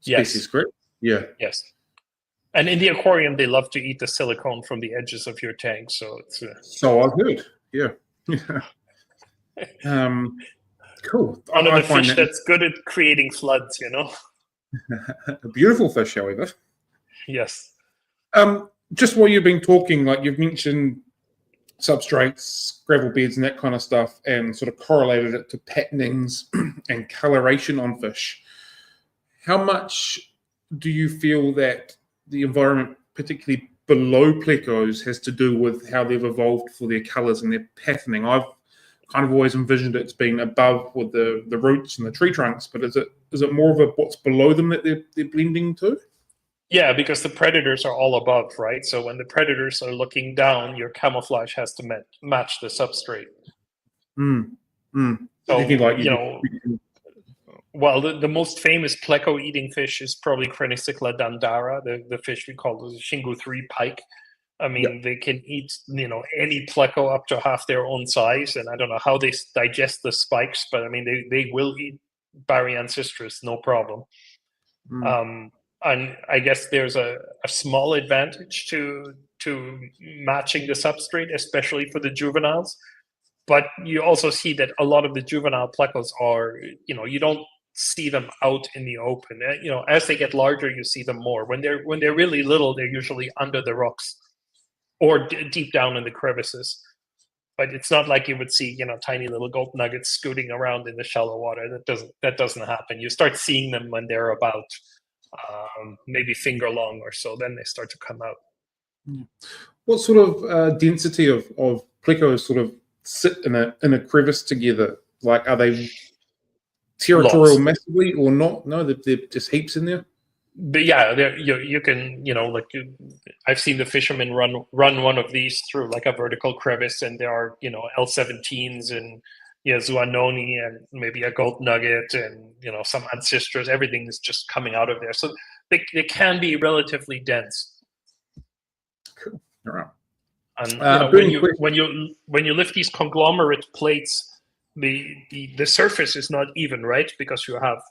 species, yes. correct? Yeah. Yes. And in the aquarium, they love to eat the silicone from the edges of your tank. So it's so I've heard. Yeah. Cool. One of the fish that's good at creating floods, A beautiful fish, however. Yes. Just while you've been talking, like you've mentioned substrates, gravel beds, and that kind of stuff, and sort of correlated it to patternings and coloration on fish. How much do you feel that the environment, particularly below plecos, has to do with how they've evolved for their colors and their patterning? I've kind of always envisioned it's been above with the roots and the tree trunks, but is it more of what's below them that they're blending to? Yeah, because the predators are all above, right? So when the predators are looking down, your camouflage has to match the substrate. So, well, the most famous pleco-eating fish is probably Crenicycla dandara, the fish we call the Xingu 3 pike. I mean, They can eat, any pleco up to half their own size, and I don't know how they digest the spikes, but I mean, they will eat Baryancistris, no problem. And I guess there's a small advantage to matching the substrate, especially for the juveniles. But you also see that a lot of the juvenile plecos are, you don't see them out in the open. As they get larger, you see them more. When they're really little, they're usually under the rocks or deep down in the crevices. But it's not like you would see, tiny little gold nuggets scooting around in the shallow water. That doesn't happen. You start seeing them when they're about maybe finger long or so. Then they start to come out. What sort of density of plecos sort of sit in a crevice together? Like, are they territorial massively or not? No, they're just heaps in there. But yeah, you can, I've seen the fishermen run one of these through like a vertical crevice, and there are, L17s and Zuanoni and maybe a gold nugget and, some ancestors. Everything is just coming out of there. So they can be relatively dense. Cool. All right. And when you lift these conglomerate plates, the surface is not even, right? Because you have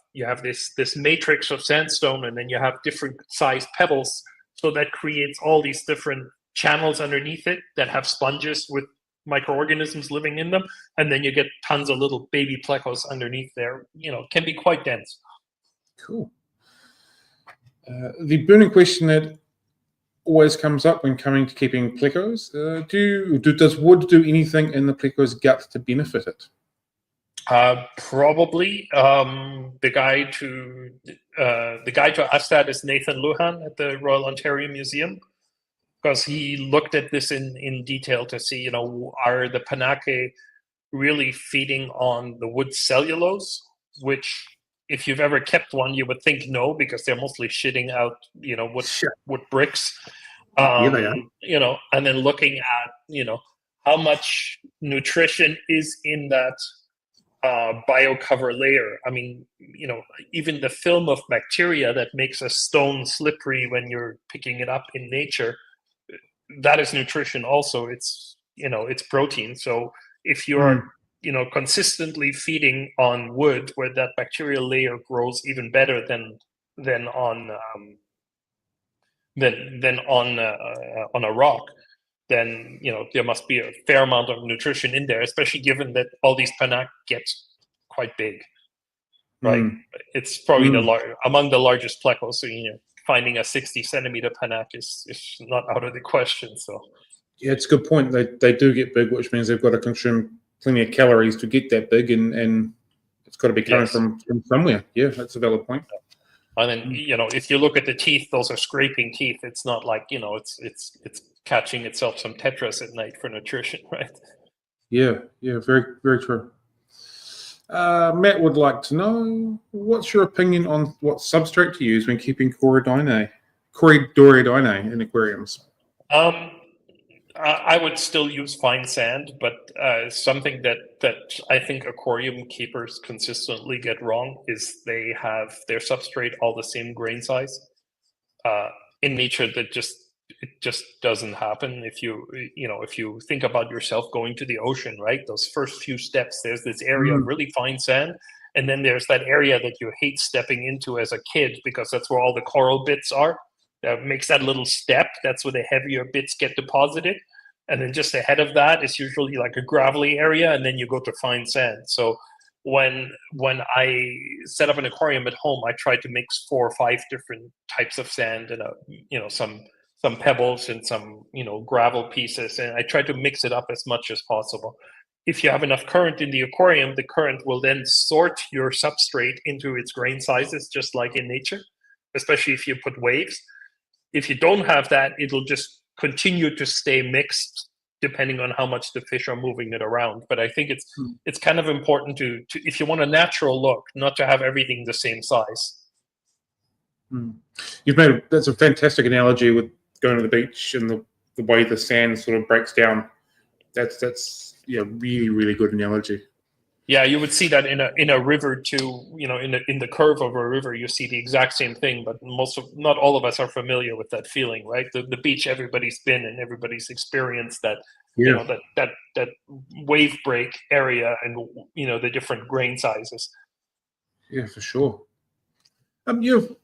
this matrix of sandstone, and then you have different sized pebbles, so that creates all these different channels underneath it that have sponges with microorganisms living in them, and then you get tons of little baby plecos underneath there. Can be quite dense. Cool. The burning question that always comes up when coming to keeping plecos: does wood do anything in the pleco's gut to benefit it? Probably. The guide to ask that is Nathan Lujan at the Royal Ontario Museum, because he looked at this in detail to see, are the Panache really feeding on the wood cellulose, which, if you've ever kept one, you would think no, because they're mostly shitting out, wood bricks. Yeah, they are. And then looking at, how much nutrition is in that biocover layer. I mean, even the film of bacteria that makes a stone slippery when you're picking it up in nature, that is nutrition also. It's protein. So if you're consistently feeding on wood where that bacterial layer grows even better than on a rock, then there must be a fair amount of nutrition in there, especially given that all these Panache get quite big, right? It's probably among the largest plecos. So finding a 60-centimeter Panache is not out of the question. So yeah, it's a good point. They do get big, which means they've got to consume plenty of calories to get that big, and it's got to be coming from somewhere. Yeah, that's a valid point. And then if you look at the teeth, those are scraping teeth. It's not like it's catching itself some tetras at night for nutrition, right? Yeah, very, very true. Matt would like to know, what's your opinion on what substrate to use when keeping Corydoreinae in aquariums? I would still use fine sand, but something that I think aquarium keepers consistently get wrong is they have their substrate all the same grain size. In nature, it just doesn't happen. If you think about yourself going to the ocean, right? Those first few steps, there's this area of really fine sand, and then there's that area that you hate stepping into as a kid because that's where all the coral bits are. That makes that little step. That's where the heavier bits get deposited. And then just ahead of that is usually like a gravelly area, and then you go to fine sand. So when I set up an aquarium at home, I try to mix 4 or 5 different types of sand and some pebbles and some gravel pieces, and I try to mix it up as much as possible. If you have enough current in the aquarium, the current will then sort your substrate into its grain sizes, just like in nature, especially if you put waves. If you don't have that, it'll just continue to stay mixed depending on how much the fish are moving it around. But I think it's kind of important to if you want a natural look, not to have everything the same size. That's a fantastic analogy with going to the beach and the way the sand sort of breaks down. That's really, really good analogy. Yeah, you would see that in a river too. In the curve of a river, you see the exact same thing. But not all of us are familiar with that feeling, right? The beach, everybody's been and everybody's experienced that. That wave break area and the different grain sizes. Yeah, for sure. You've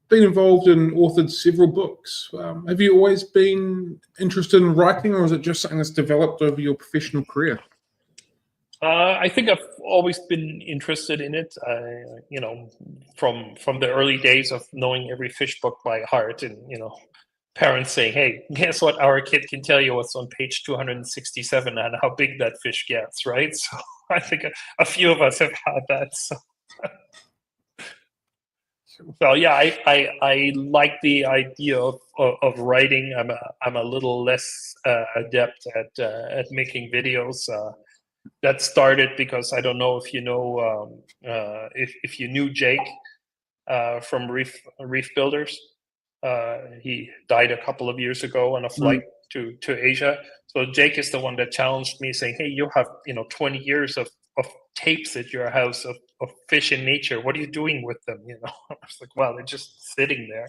been involved and authored several books. Have you always been interested in writing, or is it just something that's developed over your professional career? I think I've always been interested in it. From the early days of knowing every fish book by heart, and parents saying, "Hey, guess what? Our kid can tell you what's on page 267 and how big that fish gets." Right. So I think a few of us have had that. So yeah, I like the idea of writing. I'm a little less adept at making videos. That started because I don't know if you know if you knew Jake from Reef Builders. He died a couple of years ago on a flight to Asia. So Jake is the one that challenged me, saying, "Hey, you have 20 years of tapes at your house of fish in nature. What are you doing with them?" I was like, "Well, they're just sitting there."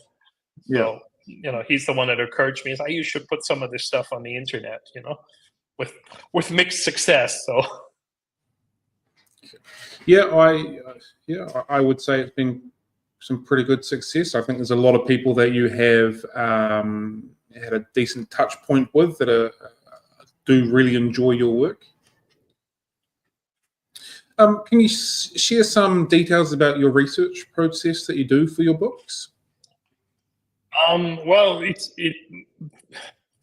Yeah. So he's the one that encouraged me. He's like, "You should put some of this stuff on the internet." With mixed success. So Yeah, I would say it's been some pretty good success. I think there's a lot of people that you have had a decent touch point with that do really enjoy your work. Can you share some details about your research process that you do for your books? Well,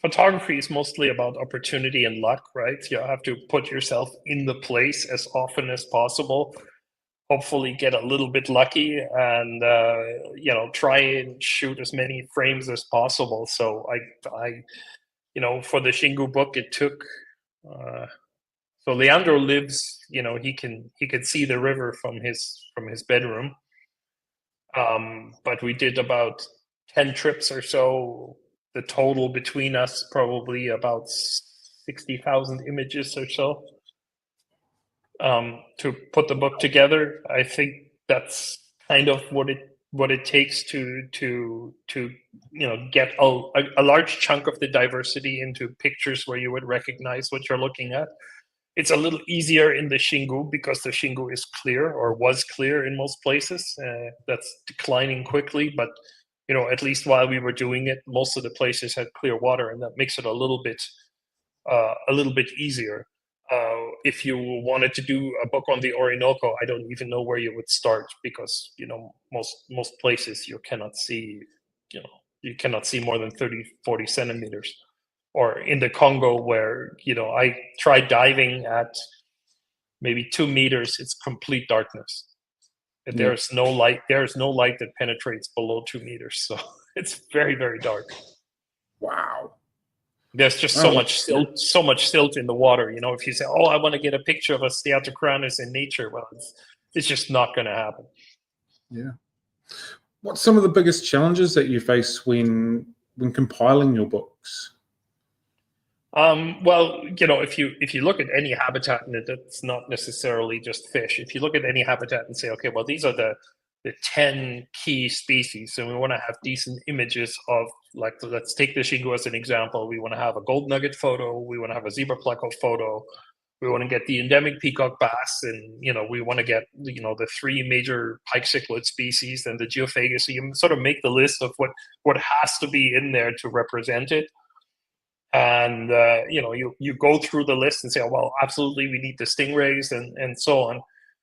photography is mostly about opportunity and luck, right? You have to put yourself in the place as often as possible. Hopefully, get a little bit lucky, and try and shoot as many frames as possible. So for the Xingu book, it took. So Leandro lives. He can see the river from his bedroom. But we did about 10 trips or so. The total between us probably about 60,000 images or so to put the book together. I think that's kind of what it takes to get a large chunk of the diversity into pictures where you would recognize what you're looking at. It's a little easier in the Xingu because the Xingu is clear, or was clear in most places. That's declining quickly, but at least while we were doing it, most of the places had clear water, and that makes it a little bit easier. If you wanted to do a book on the Orinoco, I don't even know where you would start, because most places you cannot see more than 30-40 centimeters. Or in the Congo, where I tried diving at maybe 2 meters, it's complete darkness. There's no light. There's no light that penetrates below 2 meters, so it's very, very dark. Wow. There's just so much silt in the water. If you say, "Oh, I want to get a picture of a Steatocranus in nature," well, it's just not going to happen. Yeah. What's some of the biggest challenges that you face when compiling your books? Well, if you look at any habitat, and it's not necessarily just fish. If you look at any habitat and say, okay, well, these are the 10 key species, and we want to have decent images of, like, let's take the Xingu as an example. We want to have a gold nugget photo. We want to have a zebra pleco photo. We want to get the endemic peacock bass, and we want to get the 3 major pike cichlid species and the geophagus. So you sort of make the list of what has to be in there to represent it. And you go through the list and say, oh, well, absolutely, we need the stingrays and so on.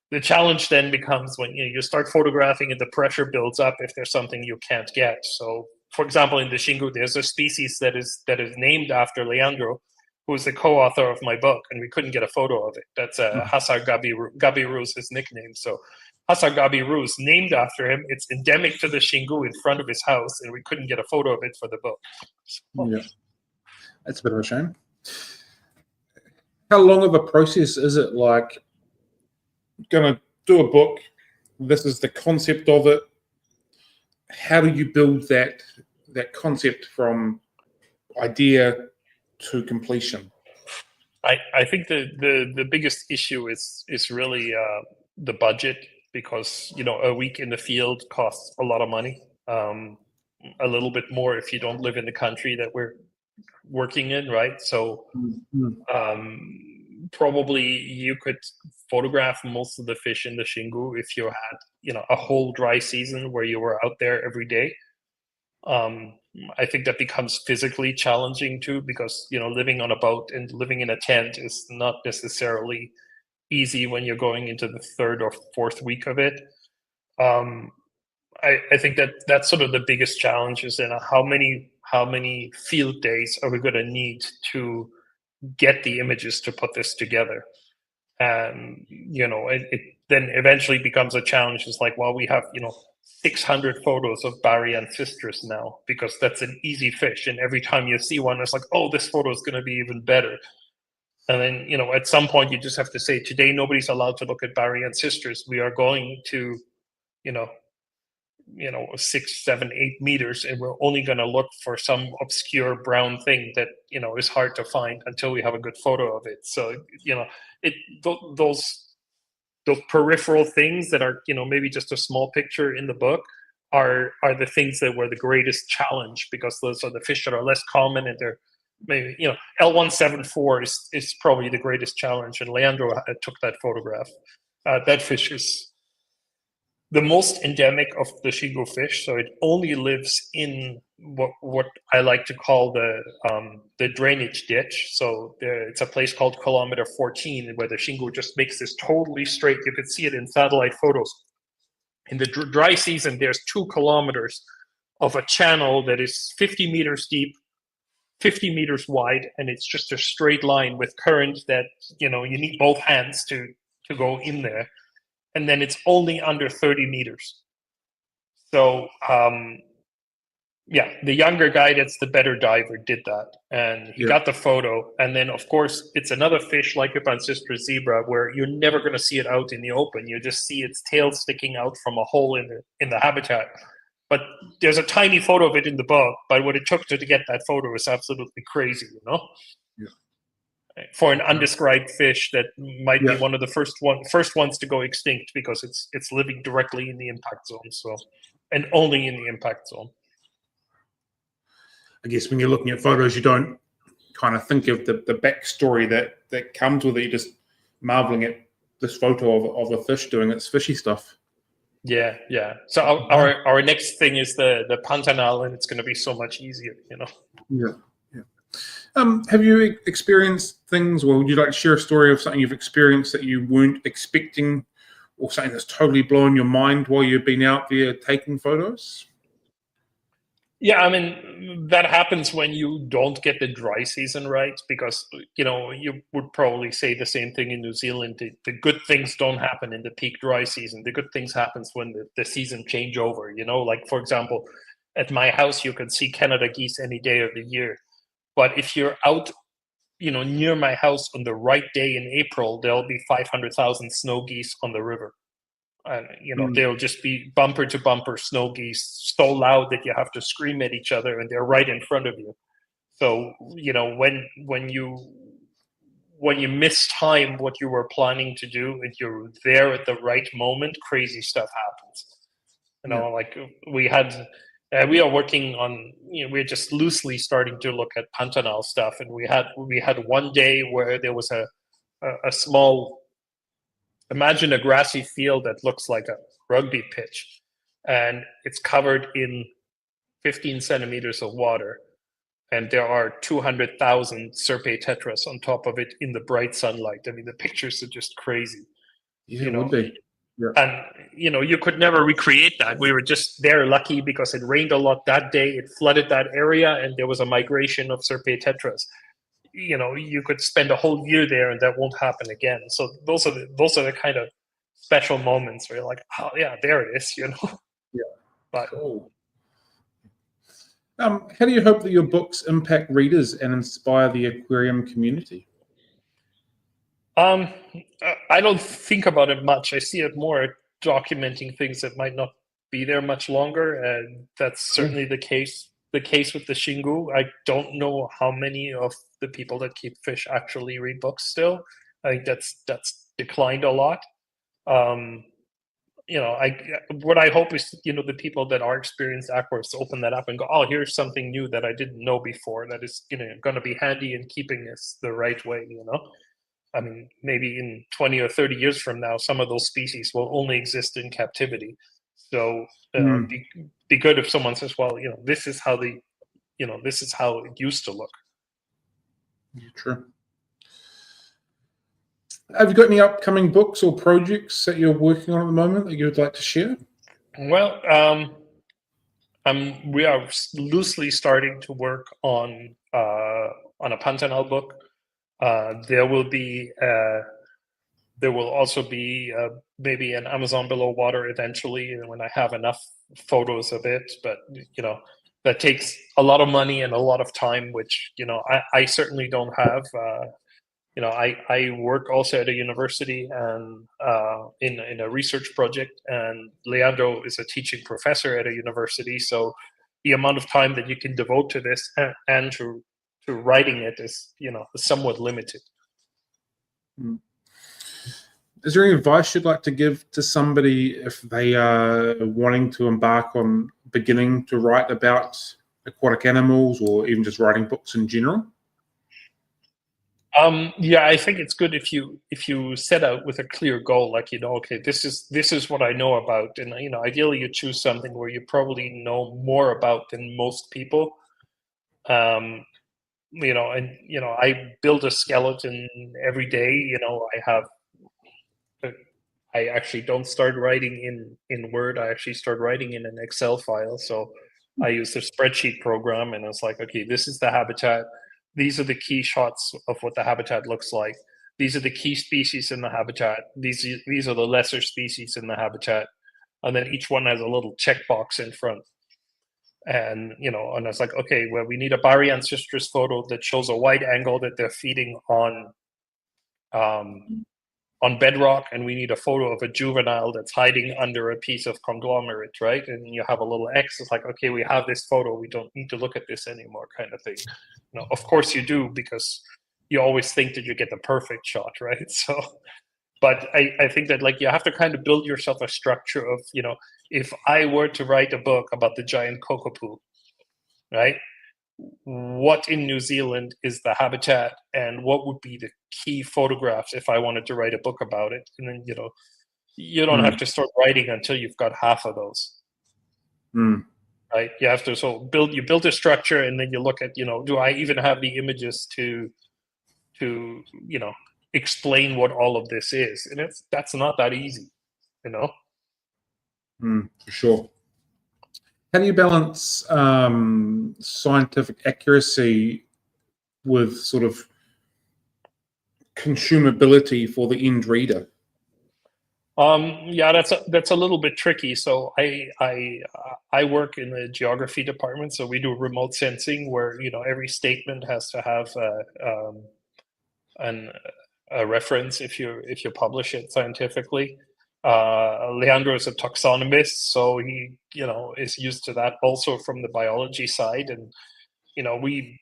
The challenge then becomes when you start photographing and the pressure builds up if there's something you can't get. So, for example, in the Xingu, there's a species that is named after Leandro, who is the co-author of my book, and we couldn't get a photo of it. That's Hasar Gabi his nickname. So Hasar Gabi named after him. It's endemic to the Xingu in front of his house, and we couldn't get a photo of it for the book. So, yeah. That's a bit of a shame. How long of a process is it? Like, going to do a book, this is the concept of it. How do you build that concept from idea to completion? I think the biggest issue is really the budget, because a week in the field costs a lot of money. A little bit more if you don't live in the country that we're working in, right? So probably you could photograph most of the fish in the Xingu if you had a whole dry season where you were out there every day. I think that becomes physically challenging too, because living on a boat and living in a tent is not necessarily easy when you're going into the 3rd or 4th week of it. I think that's sort of the biggest challenge, is how many field days are we going to need to get the images to put this together. And it then eventually becomes a challenge. It's like, well, we have 600 photos of Barry ancestris now, because that's an easy fish, and every time you see one, it's like, oh, this photo is going to be even better. And then at some point you just have to say, today nobody's allowed to look at Barry ancestris. We are going to 6, 7, 8 meters, and we're only going to look for some obscure brown thing that is hard to find until we have a good photo of it. So those peripheral things that are maybe just a small picture in the book are the things that were the greatest challenge, because those are the fish that are less common, and they're maybe L174 is probably the greatest challenge, and Leandro took that photograph. That fish is the most endemic of the Shingo fish, so it only lives in what I like to call the drainage ditch. So it's a place called kilometer 14 where the Shingo just makes this totally straight. You can see it in satellite photos. In the dry season, there's 2 kilometers of a channel that is 50 meters deep, 50 meters wide, and it's just a straight line with current that, you need both hands to go in there. And then it's only under 30 meters. So, the younger guy that's the better diver did that. And he got the photo. And then, of course, it's another fish like a Pansistra zebra where you're never going to see it out in the open. You just see its tail sticking out from a hole in the habitat. But there's a tiny photo of it in the book. But what it took to get that photo is absolutely crazy, for an undescribed fish that might be one of the first ones to go extinct because it's living directly in the impact zone, and only in the impact zone. I guess when you're looking at photos, you don't kind of think of the backstory that comes with it. You're just marveling at this photo of a fish doing its fishy stuff. Yeah. So our next thing is the Pantanal, and it's going to be so much easier, Yeah. Have you experienced things, or would you like to share a story of something you've experienced that you weren't expecting, or something that's totally blown your mind while you've been out there taking photos? Yeah, I mean, that happens when you don't get the dry season right, because, you would probably say the same thing in New Zealand. The good things don't happen in the peak dry season. The good things happens when the season change over, like, for example, at my house, you can see Canada geese any day of the year. But if you're out, near my house on the right day in April, there'll be 500,000 snow geese on the river. And, they'll just be bumper to bumper snow geese, so loud that you have to scream at each other, and they're right in front of you. So, when you miss time what you were planning to do, and you're there at the right moment, crazy stuff happens. Like we are working on, we're just loosely starting to look at Pantanal stuff, and we had one day where there was a small, imagine a grassy field that looks like a rugby pitch, and it's covered in 15 centimeters of water, and there are 200,000 Serpae tetras on top of it in the bright sunlight. I mean, the pictures are just crazy. Yeah, it would be. Yeah. And, you could never recreate that. We were just there lucky because it rained a lot that day. It flooded that area, and there was a migration of Serpae tetras. You could spend a whole year there, and that won't happen again. So those are the kind of special moments where you're like, oh yeah, there it is. Yeah. But cool. How do you hope that your books impact readers and inspire the aquarium community? I don't think about it much. I see it more documenting things that might not be there much longer, and that's certainly the case with the Shingu. I don't know how many of the people that keep fish actually read books still. I think that's declined a lot. What I hope is, the people that are experienced aquarists open that up and go, oh, here's something new that I didn't know before that is, going to be handy in keeping this the right way, I mean, maybe in 20 or 30 years from now, some of those species will only exist in captivity. So be good if someone says, well, this is how it used to look. Yeah, true. Have you got any upcoming books or projects that you're working on at the moment that you would like to share? Well, we are loosely starting to work on a Pantanal book. There will also be maybe an Amazon below water eventually, when I have enough photos of it. But that takes a lot of money and a lot of time, which I certainly don't have. I work also at a university and in a research project, and Leandro is a teaching professor at a university. So the amount of time that you can devote to this and to writing it is somewhat limited. Is there any advice you'd like to give to somebody if they are wanting to embark on beginning to write about aquatic animals, or even just writing books in general? Yeah, I think it's good if you set out with a clear goal, like, okay, this is what I know about, and ideally you choose something where you probably know more about than most people. Um, I build a skeleton every day. I actually don't start writing in Word. I actually start writing in an Excel file. So I use the spreadsheet program, and it's like, okay, this is the habitat. These are the key shots of what the habitat looks like. These are the key species in the habitat. These are the lesser species in the habitat, and then each one has a little checkbox in front. And it's like, okay, well, we need a Baryancistris photo that shows a wide angle that they're feeding um, on bedrock, and we need a photo of a juvenile that's hiding under a piece of conglomerate, right? And you have a little X. It's like, okay, we have this photo. We don't need to look at this anymore, kind of thing. Of course you do, because you always think that you get the perfect shot, right? So, but I think that, like, you have to kind of build yourself a structure of, if I were to write a book about the giant cockapoo, right? What in New Zealand is the habitat, and what would be the key photographs if I wanted to write a book about it? And then, you don't have to start writing until you've got half of those. Right? You have to build a structure, and then you look at, do I even have the images to explain what all of this is? And that's not that easy, For sure. How do you balance scientific accuracy with sort of consumability for the end reader? Yeah, that's a little bit tricky. So I work in the geography department, so we do remote sensing, where every statement has to have a reference if you publish it scientifically. Leandro is a taxonomist, so he is used to that also from the biology side, and we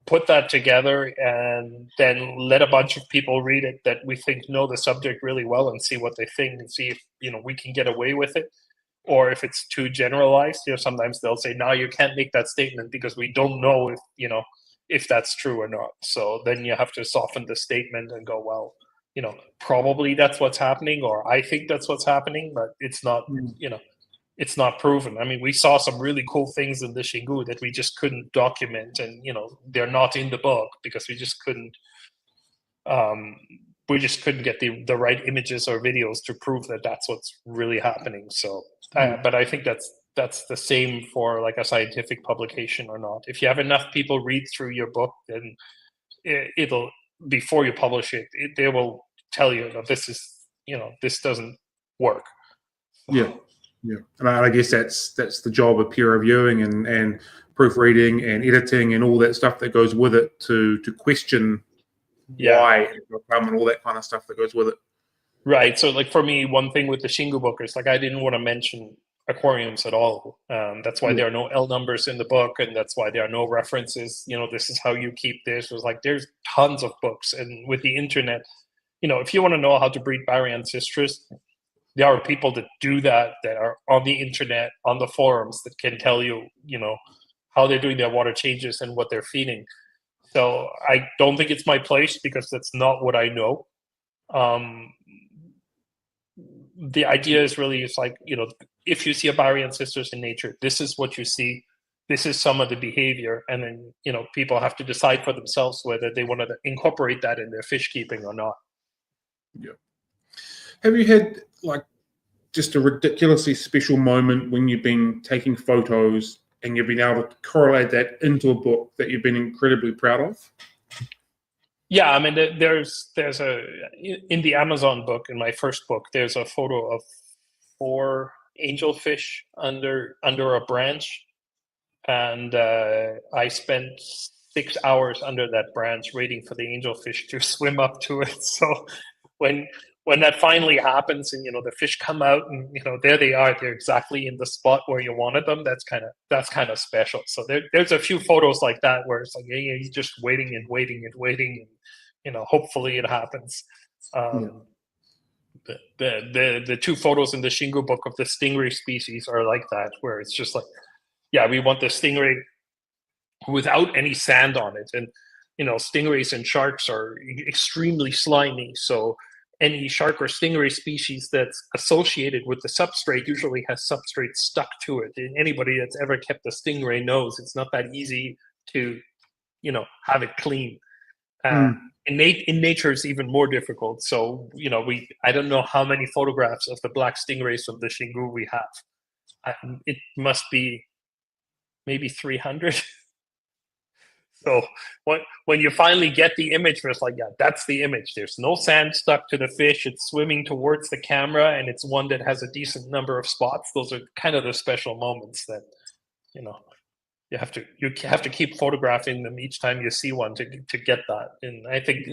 put that together and then let a bunch of people read it that we think know the subject really well, and see what they think, and see if we can get away with it, or if it's too generalized. Sometimes they'll say, no, you can't make that statement because we don't know if that's true or not. So then you have to soften the statement and go, well, probably that's what's happening, or I think that's what's happening, but it's not, it's not proven. I mean, we saw some really cool things in the Xingu that we just couldn't document, and they're not in the book because we just couldn't get the right images or videos to prove that that's what's really happening. So, but I think that's the same for like a scientific publication or not. If you have enough people read through your book, then it'll, before you publish it, they will tell you that this doesn't work. Yeah. And I guess that's the job of peer reviewing and proofreading and editing and all that stuff that goes with it, to question why and all that kind of stuff that goes with it. Right. So, like, for me, one thing with the Xingu book is, like, I didn't want to mention aquariums at all. That's why there are no L numbers in the book, and that's why there are no references. This is how you keep this. It was like, there's tons of books, and with the internet, if you want to know how to breed Baryancistris, there are people that do that are on the internet, on the forums, that can tell you, how they're doing their water changes and what they're feeding. So I don't think it's my place, because that's not what I know. The idea is really, it's like, if you see a Baryancistris in nature, this is what you see. This is some of the behavior. And then, people have to decide for themselves whether they want to incorporate that in their fish keeping or not. Yeah. Have you had, like, just a ridiculously special moment when you've been taking photos and you've been able to correlate that into a book that you've been incredibly proud of? Yeah, I mean, there's in the Amazon book, in my first book, there's a photo of 4 angelfish under a branch, and I spent 6 hours under that branch waiting for the angelfish to swim up to it. So when that finally happens, and the fish come out, and there they are, they're exactly in the spot where you wanted them, that's kind of special. So there's a few photos like that where it's like, yeah, you're just waiting and waiting and waiting, and hopefully it happens. The 2 photos in the Xingu book of the stingray species are like that, where it's just like, yeah, we want the stingray without any sand on it. And stingrays and sharks are extremely slimy. So any shark or stingray species that's associated with the substrate usually has substrate stuck to it. And anybody that's ever kept a stingray knows it's not that easy to, have it clean. In nature, it's even more difficult. So, I don't know how many photographs of the black stingrays of the Xingu we have. It must be maybe 300. So when you finally get the image, it's like, yeah, that's the image. There's no sand stuck to the fish. It's swimming towards the camera, and it's one that has a decent number of spots. Those are kind of the special moments that, you have to keep photographing them each time you see one to get that. And I think,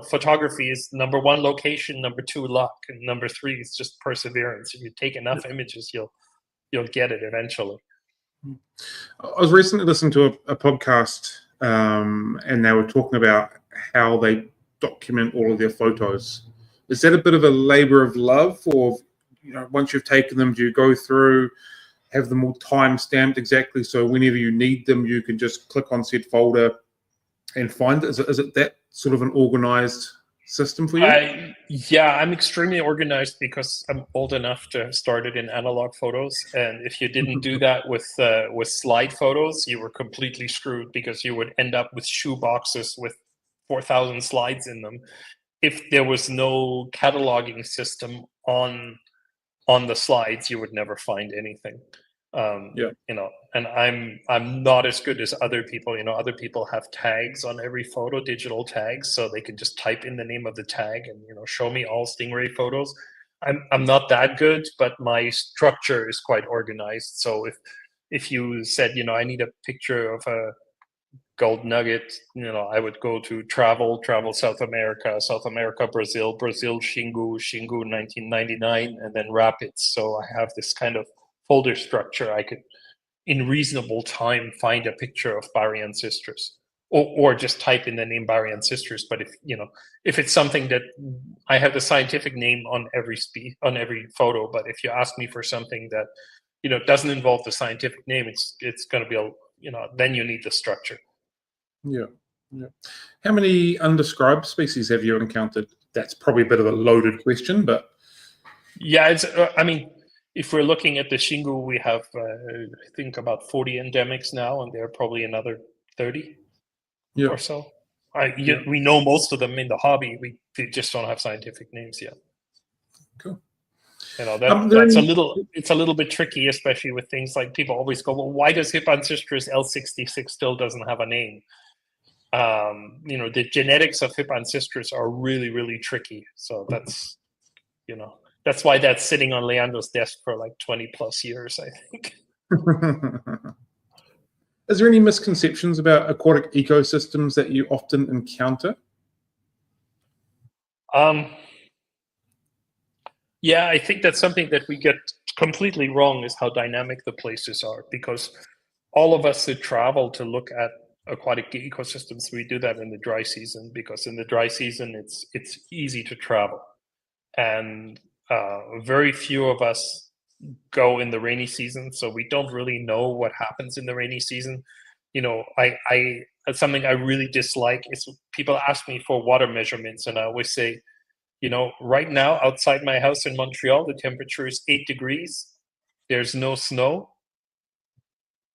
photography is number one, location, number two, luck, and number three is just perseverance. If you take enough images, you'll get it eventually. I was recently listening to a podcast, and they were talking about how they document all of their photos. Is that a bit of a labor of love, or once you've taken them, do you go through, have them all time stamped exactly, so whenever you need them, you can just click on said folder and find it? Is it that sort of an organized system for you? Yeah, I'm extremely organized because I'm old enough to have started in analog photos. And if you didn't do that with slide photos, you were completely screwed, because you would end up with shoe boxes with 4,000 slides in them. If there was no cataloging system on the slides, you would never find anything. And I'm not as good as other people. Other people have tags on every photo, digital tags, so they can just type in the name of the tag and show me all stingray photos. I'm not that good, but my structure is quite organized. So if you said, I need a picture of a gold nugget, I would go to travel South America, Brazil, Xingu 1999, and then rapids. So I have this kind of folder structure. I could, in reasonable time, find a picture of Barryancistris, or just type in the name Barryancistris. But if it's something that I have the scientific name on every photo, but if you ask me for something that doesn't involve the scientific name, it's going to be then you need the structure. Yeah. How many undescribed species have you encountered? That's probably a bit of a loaded question, but yeah, it's. If we're looking at the Xingu, we have I think about 40 endemics now, and there are probably another 30 or so. We know most of them in the hobby. We just don't have scientific names yet. Cool. That's it's a little bit tricky, especially with things like, people always go, well, why does Hypancistris L66 still doesn't have a name? The genetics of Hypancistris are really, really tricky. So that's why that's sitting on Leandro's desk for like 20 plus years, I think. Is there any misconceptions about aquatic ecosystems that you often encounter? Yeah, I think that's something that we get completely wrong, is how dynamic the places are, because all of us that travel to look at aquatic ecosystems, we do that in the dry season, because in the dry season it's easy to travel, and very few of us go in the rainy season, so we don't really know what happens in the rainy season. Something I really dislike is people ask me for water measurements, and I always say, right now outside my house in Montreal, the temperature is 8 degrees. There's no snow.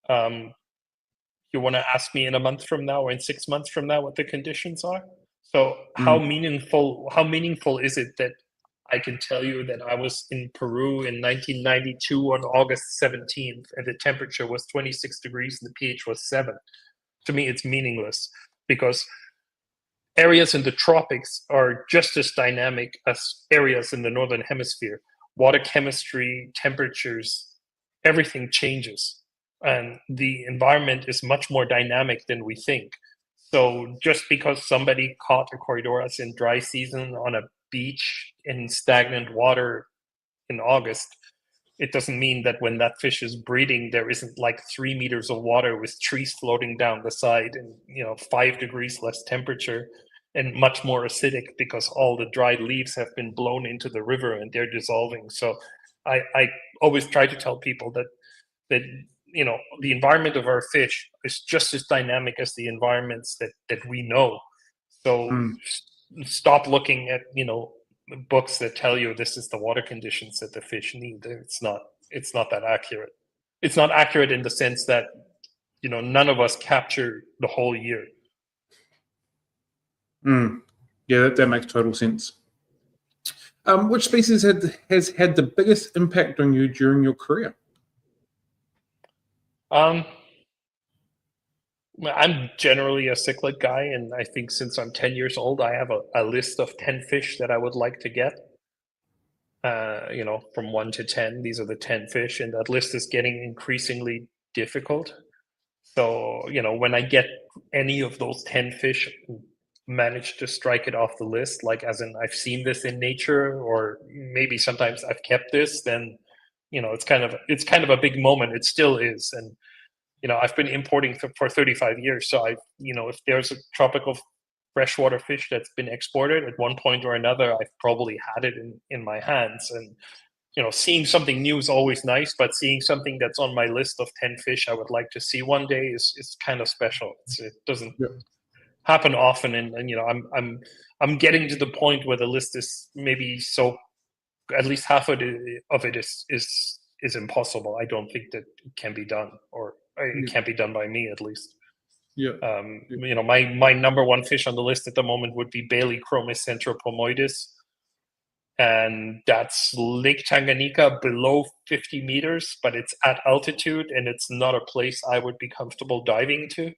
You want to ask me in a month from now or in 6 months from now what the conditions are? So how meaningful is it that I can tell you that I was in Peru in 1992 on August 17th, and the temperature was 26 degrees and the pH was 7? To me, it's meaningless, because areas in the tropics are just as dynamic as areas in the northern hemisphere. Water chemistry, temperatures, everything changes, and the environment is much more dynamic than we think. So just because somebody caught a Corydoras in dry season on a beach in stagnant water in August, it doesn't mean that when that fish is breeding, there isn't like 3 meters of water with trees floating down the side, and 5 degrees less temperature and much more acidic, because all the dried leaves have been blown into the river and they're dissolving. So I always try to tell people that the environment of our fish is just as dynamic as the environments that we know. So stop looking at books that tell you this is the water conditions that the fish need. It's not that accurate. It's not accurate in the sense that none of us capture the whole year. Yeah, that makes total sense. Which species has had the biggest impact on you during your career? I'm generally a cichlid guy, and I think since I'm 10 years old, I have a list of 10 fish that I would like to get. From 1 to 10, these are the 10 fish, and that list is getting increasingly difficult. So, when I get any of those 10 fish, manage to strike it off the list, like as in I've seen this in nature, or maybe sometimes I've kept this, then, it's kind of a big moment. It still is. And, I've been importing for 35 years. So if there's a tropical freshwater fish that's been exported at one point or another, I've probably had it in my hands. And seeing something new is always nice, but seeing something that's on my list of 10 fish I would like to see one day is kind of special. It doesn't happen often, and I'm getting to the point where the list is maybe so at least half of it is impossible. I don't think that it can be done, or it can't be done by me at least. My number one fish on the list at the moment would be Baileychromis centropomoides, and that's Lake Tanganyika below 50 meters, but it's at altitude, and it's not a place I would be comfortable diving to.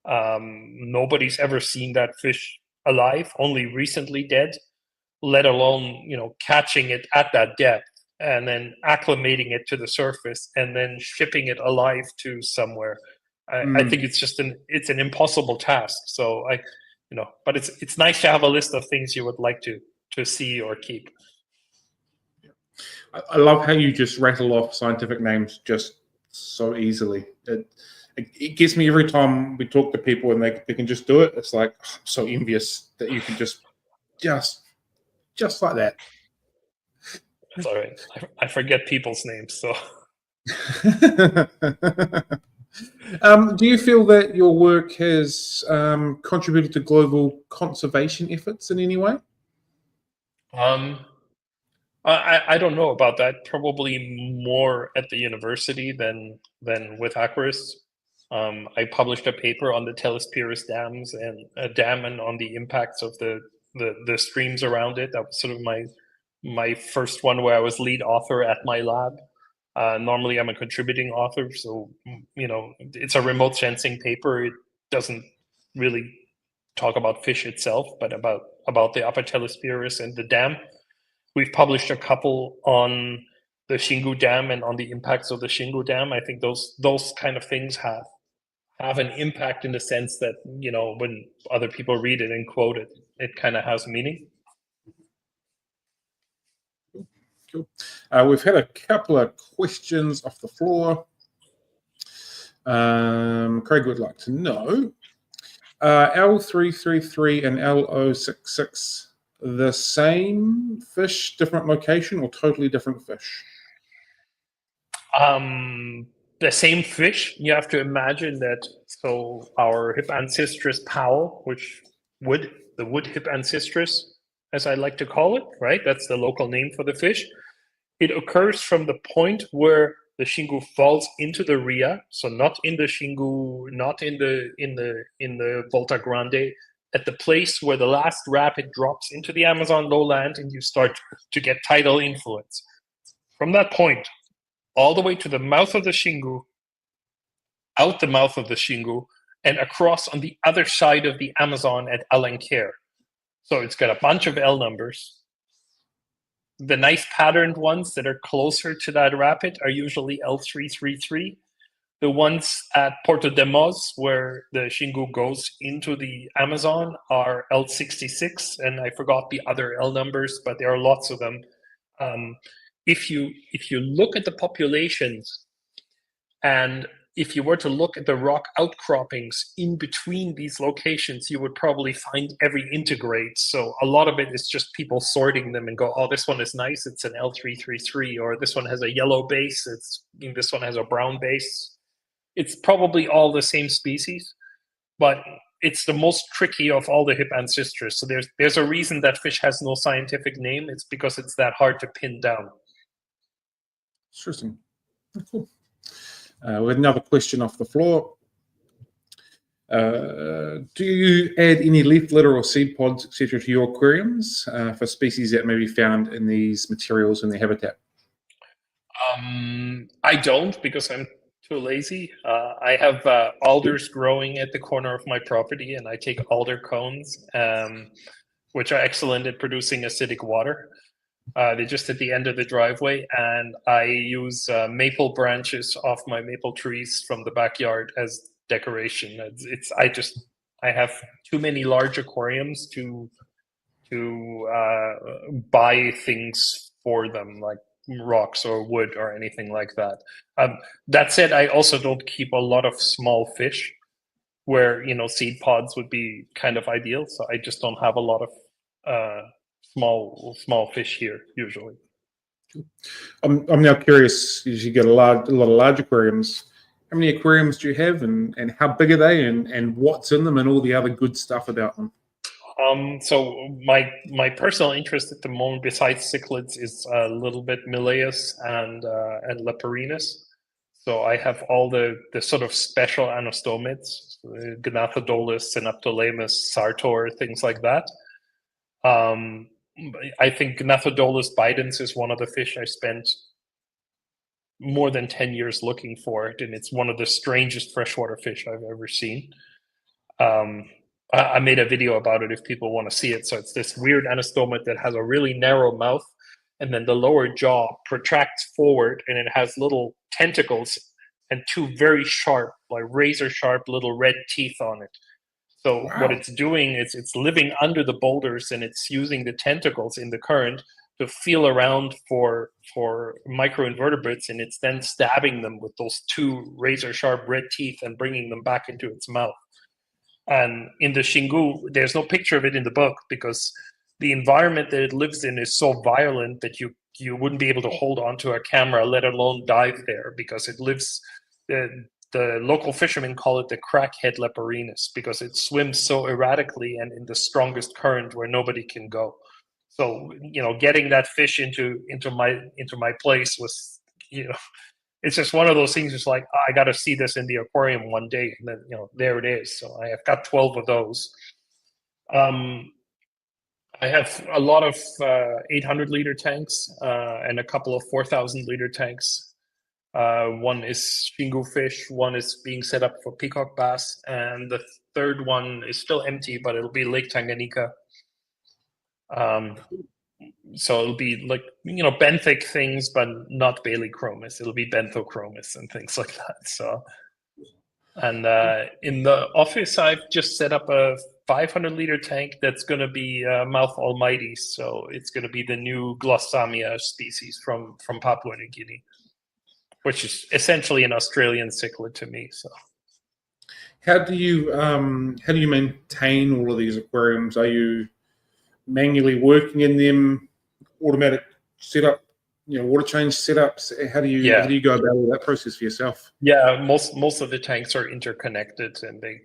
Nobody's ever seen that fish alive, only recently dead, let alone catching it at that depth and then acclimating it to the surface and then shipping it alive to somewhere. I think it's an impossible task. So but it's nice to have a list of things you would like to see or keep. I love how you just rattle off scientific names just so easily. It gets me every time we talk to people and they can just do it. It's like, oh, I'm so envious that you can just like that. Sorry, I forget people's names. So, do you feel that your work has contributed to global conservation efforts in any way? I don't know about that. Probably more at the university than with Aquarius. I published a paper on the Telespirus dams and a dam and on the impacts of the streams around it. That was sort of my first one where I was lead author at my lab. Normally I'm a contributing author, so it's a remote sensing paper. It doesn't really talk about fish itself, but about the upper Telespirus and the dam. We've published a couple on the Xingu Dam and on the impacts of the Xingu Dam. I think those kind of things have an impact in the sense that when other people read it and quote it, it kind of has meaning. Cool. We've had a couple of questions off the floor. Craig would like to know, L333 and L066 the same fish, different location, or totally different fish? The same fish. You have to imagine that. So our hip ancestress Powell, the wood hip ancestress, as I like to call it, right? That's the local name for the fish. It occurs from the point where the Xingu falls into the Ria, so not in the Xingu, not in the Volta Grande, at the place where the last rapid drops into the Amazon lowland, and you start to get tidal influence. From that point, all the way to the mouth of the Xingu, out the mouth of the Xingu, and across on the other side of the Amazon at Alenquer. So it's got a bunch of L numbers. The nice patterned ones that are closer to that rapid are usually L333. The ones at Porto de Mos, where the Xingu goes into the Amazon, are L66, and I forgot the other L numbers, but there are lots of them. If you look at the populations, and if you were to look at the rock outcroppings in between these locations, you would probably find every integrate. So a lot of it is just people sorting them and go, oh, this one is nice, it's an L333, or this one has a yellow base, this one has a brown base. It's probably all the same species, but it's the most tricky of all the hip ancestors. So there's a reason that fish has no scientific name. It's because it's that hard to pin down. Interesting. Cool. We have another question off the floor. Do you add any leaf litter or seed pods, etc., to your aquariums for species that may be found in these materials in their habitat? I don't, because I'm too lazy. I have alders growing at the corner of my property, and I take alder cones, which are excellent at producing acidic water. They're just at the end of the driveway, and I use maple branches off my maple trees from the backyard as decoration. I have too many large aquariums to buy things for them, like rocks or wood or anything like that. That said, I also don't keep a lot of small fish, where seed pods would be kind of ideal. So I just don't have a lot of small fish here usually. I'm now curious, as you get a lot of large aquariums, how many aquariums do you have, and how big are they, and what's in them, and all the other good stuff about them? So my personal interest at the moment, besides cichlids, is a little bit Mileus and Leperinus. So I have all the sort of special anastomids, Gnathodolus, Synaptolaemus, Sartor, things like that. I think Gnathodolus bidens is one of the fish I spent more than 10 years looking for it, and it's one of the strangest freshwater fish I've ever seen. I made a video about it if people want to see it. So it's this weird anastomid that has a really narrow mouth, and then the lower jaw protracts forward, and it has little tentacles and two very sharp, like razor sharp little red teeth on it. So Wow. what it's doing is it's living under the boulders, and it's using the tentacles in the current to feel around for microinvertebrates, and it's then stabbing them with those two razor sharp red teeth and bringing them back into its mouth. And in the Xingu, there's no picture of it in the book because the environment that it lives in is so violent that you wouldn't be able to hold onto a camera, let alone dive there, because it lives. The local fishermen call it the crackhead Leperinus because it swims so erratically and in the strongest current where nobody can go. So getting that fish into my place was it's just one of those things. It's like, I got to see this in the aquarium one day, and then there it is. So I have got 12 of those. I have a lot of 800-liter tanks and a couple of 4,000-liter tanks. One is Xingu fish, one is being set up for peacock bass, and the third one is still empty, but it'll be Lake Tanganyika. So it'll be like benthic things, but not Baileychromis. It'll be benthochromous and things like that. So, and in the office, I've just set up a 500-liter tank that's going to be Mouth Almighty. So it's going to be the new Glossamia species from Papua New Guinea, which is essentially an Australian cichlid to me. So, how do you maintain all of these aquariums? Are you manually working in them, automatic setup, water change setups? How do you go about all that process for yourself? Yeah, most of the tanks are interconnected, and they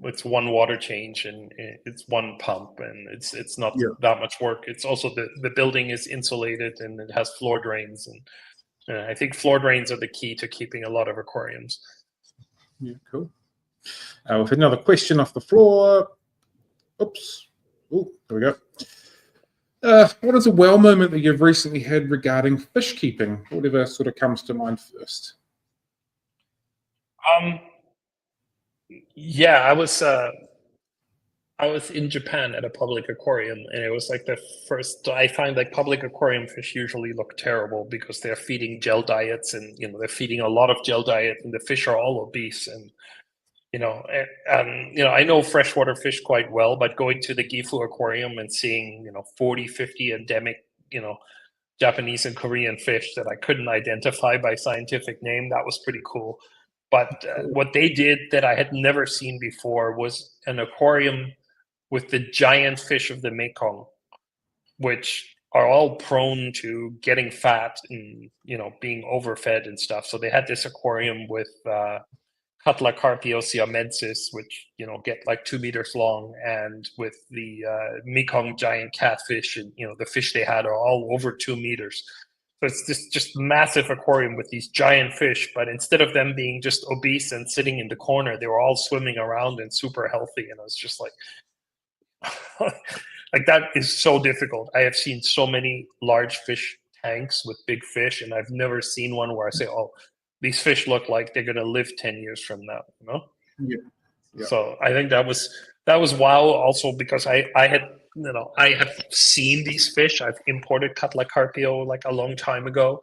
it's one water change and it's one pump, and it's not that much work. It's also the building is insulated and it has floor drains, and I think floor drains are the key to keeping a lot of aquariums. Yeah, cool. With another question off the floor. Oops. Oh, there we go. What is a wow moment that you've recently had regarding fish keeping? Whatever sort of comes to mind first. Yeah, I was in Japan at a public aquarium, and it was like the first. I find like public aquarium fish usually look terrible because they're feeding gel diets, and they're feeding a lot of gel diet, and the fish are all obese. And I know freshwater fish quite well, but going to the Gifu aquarium and seeing 40, 50 endemic Japanese and Korean fish that I couldn't identify by scientific name, that was pretty cool. But what they did that I had never seen before was an aquarium with the giant fish of the Mekong, which are all prone to getting fat and being overfed and stuff. So they had this aquarium with Cutla siamensis, which get like 2 meters long, and with the Mekong giant catfish, and the fish they had are all over 2 meters. So it's this just massive aquarium with these giant fish, but instead of them being just obese and sitting in the corner, they were all swimming around and super healthy. And I was just like, like that is so difficult. I have seen so many large fish tanks with big fish, and I've never seen one where I say, "Oh, these fish look like they're going to live 10 years from now." Yeah. So I think that was wow. Also because I have seen these fish. I've imported Cutla like a long time ago,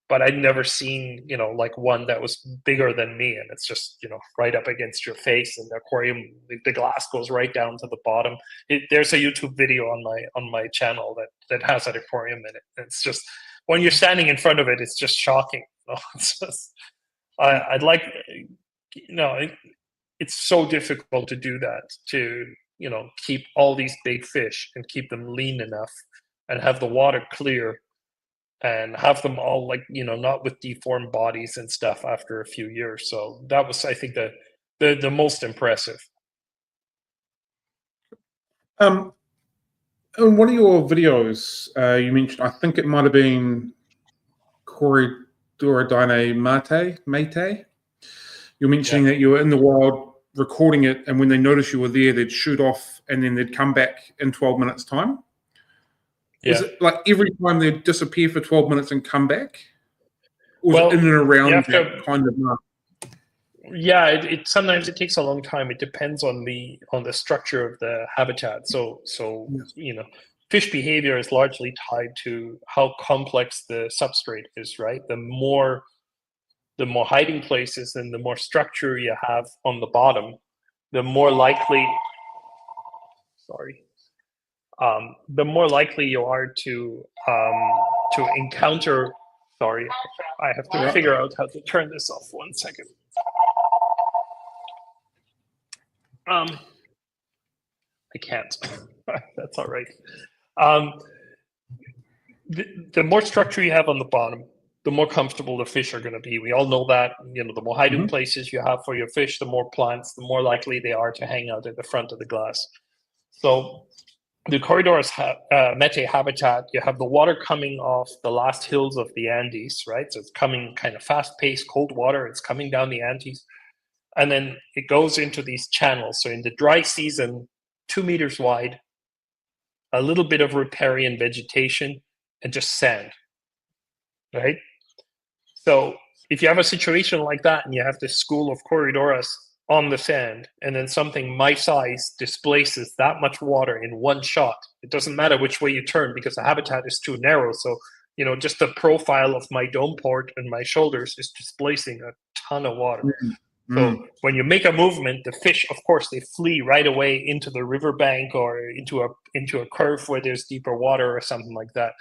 but I'd never seen like one that was bigger than me, and it's just right up against your face, and the aquarium, the glass goes right down to the bottom. There's a YouTube video on my channel that has that aquarium in it. It's just, when you're standing in front of it, it's just shocking. It's just, I'd like, it's so difficult to do that, to keep all these big fish and keep them lean enough and have the water clear and have them all like not with deformed bodies and stuff after a few years. So that was, I think, the most impressive. In one of your videos, you mentioned, I think it might have been Corridorine Mate. You're mentioning that you were in the wild recording it, and when they noticed you were there, they'd shoot off and then they'd come back in 12 minutes time. Yeah. Was it like every time they'd disappear for 12 minutes and come back? Or was it in and around that kind of mark? Yeah, it sometimes it takes a long time. It depends on the structure of the habitat. So fish behavior is largely tied to how complex the substrate is, right? The more hiding places and the more structure you have on the bottom, the more likely you are to encounter. Sorry, I have to figure out how to turn this off. 1 second. I can't. That's all right. The more structure you have on the bottom, the more comfortable the fish are going to be. We all know that. The more hiding places you have for your fish, the more plants, the more likely they are to hang out at the front of the glass. So the Corridorus Mete habitat, you have the water coming off the last hills of the Andes, right? So it's coming kind of fast-paced, cold water. It's coming down the Andes. And then it goes into these channels. So in the dry season, 2 meters wide, a little bit of riparian vegetation, and just sand, right? So if you have a situation like that and you have this school of Corridorus on the sand, and then something my size displaces that much water in one shot, it doesn't matter which way you turn because the habitat is too narrow. So, just the profile of my dome port and my shoulders is displacing a ton of water. So when you make a movement, the fish, of course, they flee right away into the riverbank or into a curve where there's deeper water or something like that.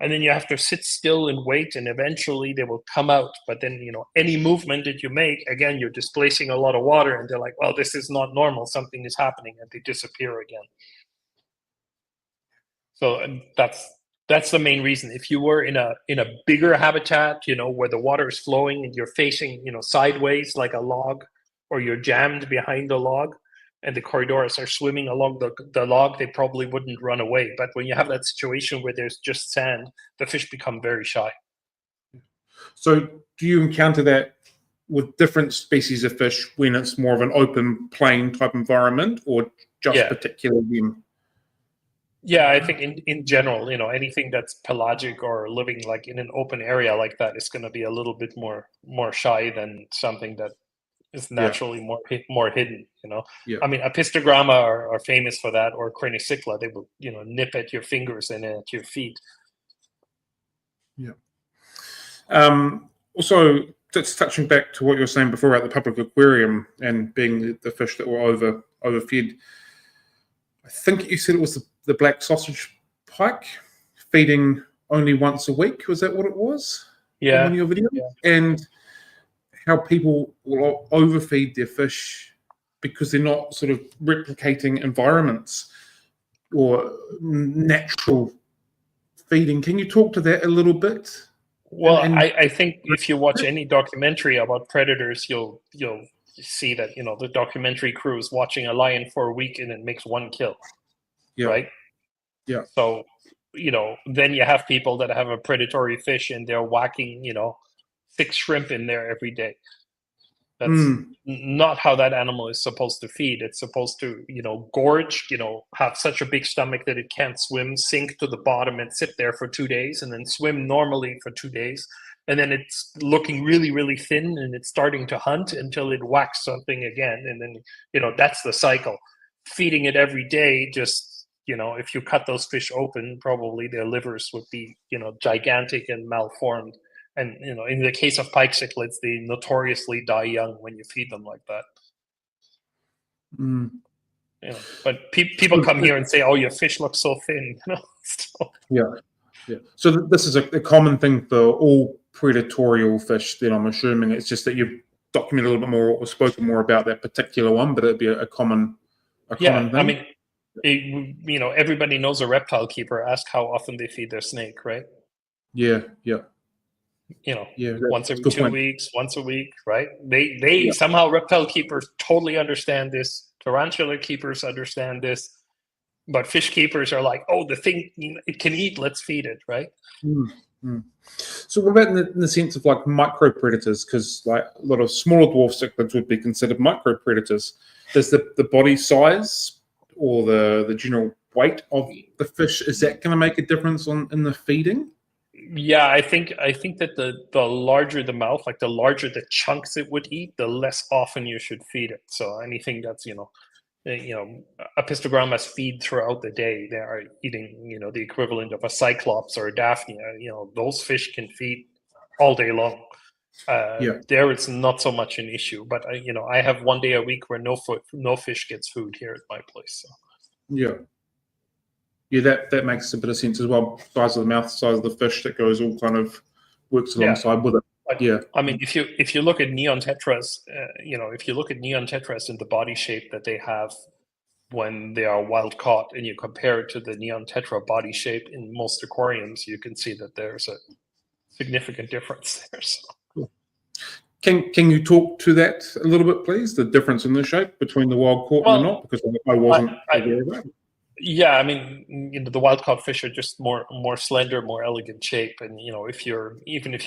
And then you have to sit still and wait, and eventually they will come out. But then, any movement that you make, again, you're displacing a lot of water, and they're like, well, this is not normal. Something is happening, and they disappear again. So that's the main reason. If you were in a bigger habitat, where the water is flowing and you're facing, sideways like a log, or you're jammed behind a log, and the Corridorus are swimming along the log, they probably wouldn't run away. But when you have that situation where there's just sand, the fish become very shy. So do you encounter that with different species of fish when it's more of an open, plain type environment, or just particular them? Yeah, I think in general, anything that's pelagic or living like in an open area like that is going to be a little bit more shy than something that is naturally more hidden. I mean, apistogramma are famous for that, or cranicycla. They will nip at your fingers and at your feet. Also, just touching back to what you were saying before about the public aquarium and being the fish that were overfed, I think you said it was the black sausage pike feeding only once a week. Was that what it was? Yeah. In your video? Yeah. And how people will overfeed their fish because they're not sort of replicating environments or natural feeding. Can you talk to that a little bit? Well, I think if you watch any documentary about predators, you'll see that the documentary crew is watching a lion for a week and it makes one kill, right? Yeah. So then you have people that have a predatory fish and they're whacking 6 shrimp in there every day. That's not how that animal is supposed to feed. It's supposed to, gorge, have such a big stomach that it can't swim, sink to the bottom and sit there for 2 days, and then swim normally for 2 days. And then it's looking really, really thin, and it's starting to hunt until it whacks something again. And then, that's the cycle. Feeding it every day, just, if you cut those fish open, probably their livers would be, gigantic and malformed. And in the case of pike cichlids, they notoriously die young when you feed them like that. But people come here and say, "Oh, your fish looks so thin." Yeah. So this is a common thing for all predatorial fish. Then I'm assuming it's just that you've documented a little bit more or spoken more about that particular one, but it'd be a common thing. I mean, everybody knows a reptile keeper. Ask how often they feed their snake, right? Yeah. Once every 2 weeks, once a week, right? They somehow, reptile keepers totally understand this. Tarantula keepers understand this, but fish keepers are like, "Oh, the thing, it can eat, let's feed it," right? So what about in the sense of like micro predators? Because like a lot of smaller dwarf cichlids would be considered micro predators. Does the body size or the general weight of the fish, is that going to make a difference in the feeding? Yeah, I think that the larger the mouth, like the larger the chunks it would eat, the less often you should feed it. So anything that's apistogrammas feed throughout the day. They are eating the equivalent of a cyclops or a daphnia. Those fish can feed all day long. There it's not so much an issue. But I have 1 day a week where no fish gets food here at my place. So. Yeah, that makes a bit of sense as well. Size of the mouth, size of the fish, that goes all kind of works alongside with it. But, I mean, if you look at neon tetras, if you look at neon tetras and the body shape that they have when they are wild caught, and you compare it to the neon tetra body shape in most aquariums, you can see that there's a significant difference there. So. Cool. Can you talk to that a little bit, please? The difference in the shape between the wild caught and the not, because I wasn't aware of that. Yeah, I mean, the wild caught fish are just more slender, more elegant shape, and if you're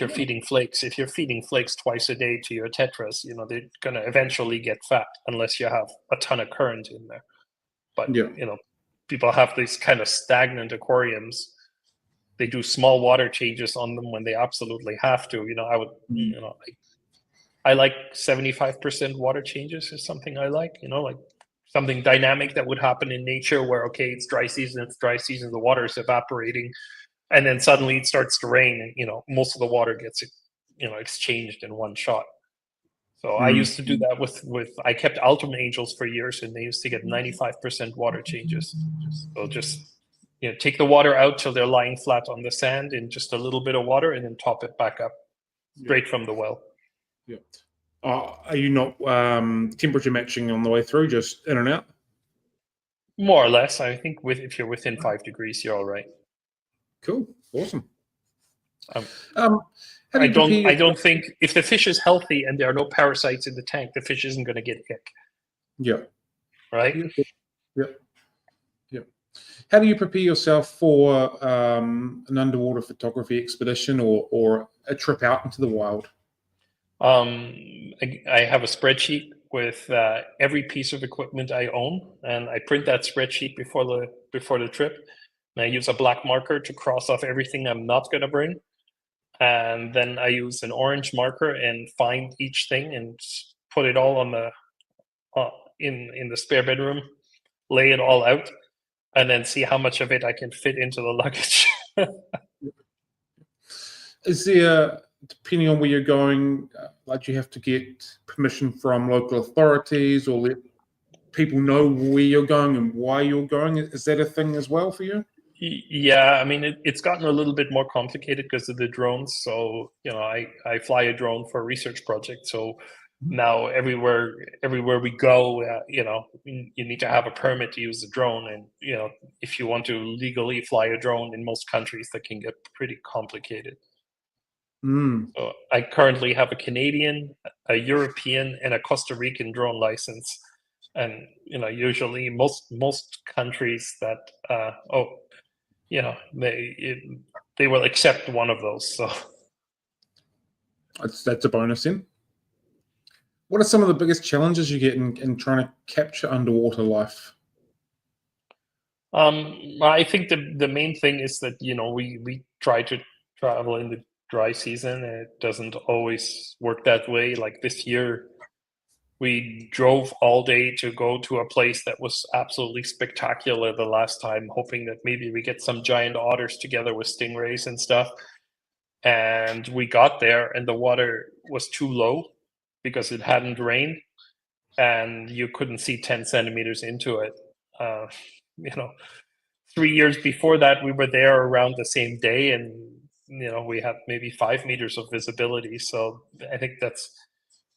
feeding flakes twice a day to your tetras, they're gonna eventually get fat unless you have a ton of current in there. But people have these kind of stagnant aquariums. They do small water changes on them when they absolutely have to. I would, I like 75% water changes is something I like. Like something dynamic that would happen in nature where, okay, it's dry season, the water is evaporating, and then suddenly it starts to rain, and most of the water gets exchanged in one shot. So I used to do that with I kept Altum angels for years, and they used to get 95% water changes. So just take the water out till they're lying flat on the sand in just a little bit of water, and then top it back up straight from the well. Yeah. Are you not temperature matching on the way through, just in and out? More or less. I think if you're within 5 degrees, you're all right. Cool. Awesome. I don't think if the fish is healthy and there are no parasites in the tank, the fish isn't going to get ick. Yeah. Right? Yeah. How do you prepare yourself for an underwater photography expedition or a trip out into the wild? I have a spreadsheet with every piece of equipment I own, and I print that spreadsheet before the trip. And I use a black marker to cross off everything I'm not going to bring, and then I use an orange marker and find each thing and put it all on the in the spare bedroom, lay it all out, and then see how much of it I can fit into the luggage. Is there, depending on where you're going, like you have to get permission from local authorities or let people know where you're going and why you're going? Is that a thing as well for you? Yeah, I mean, it's gotten a little bit more complicated because of the drones. So, I fly a drone for a research project. So now everywhere we go, you need to have a permit to use the drone. And, if you want to legally fly a drone in most countries, that can get pretty complicated. Mm. So I currently have a Canadian, a European, and a Costa Rican drone license. And, usually most countries that, they will accept one of those. So That's a bonus then. What are some of the biggest challenges you get in trying to capture underwater life? I think the main thing is that we try to travel in the dry season, and it doesn't always work that way. Like this year, we drove all day to go to a place that was absolutely spectacular the last time, hoping that maybe we get some giant otters together with stingrays and stuff. And we got there, and the water was too low because it hadn't rained, and you couldn't see 10 centimeters into it. Uh, you know, 3 years before that, we were there around the same day, and we had maybe 5 meters of visibility. So I think that's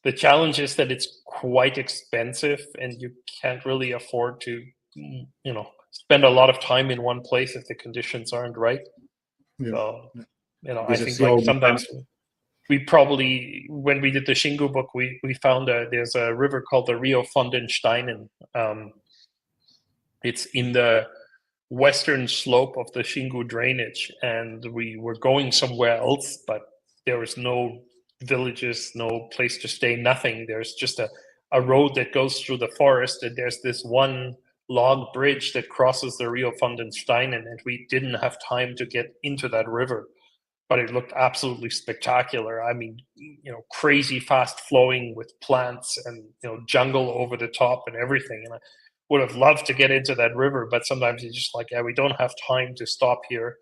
the challenge, is that it's quite expensive, and you can't really afford to, spend a lot of time in one place if the conditions aren't right. Yeah. So, I I guess it's think the like old sometimes we probably, when we did the Shingu book, we found there's a river called the Rio Fondensteinen. It's in the western slope of the Shingu drainage, and we were going somewhere else, but there was no villages, no place to stay, nothing. There's just a road that goes through the forest, and there's this one log bridge that crosses the Rio Fondensteinen, and we didn't have time to get into that river, but it looked absolutely spectacular. I mean, crazy fast flowing with plants and, jungle over the top and everything. And I would have loved to get into that river, but sometimes it's just like, yeah, we don't have time to stop here,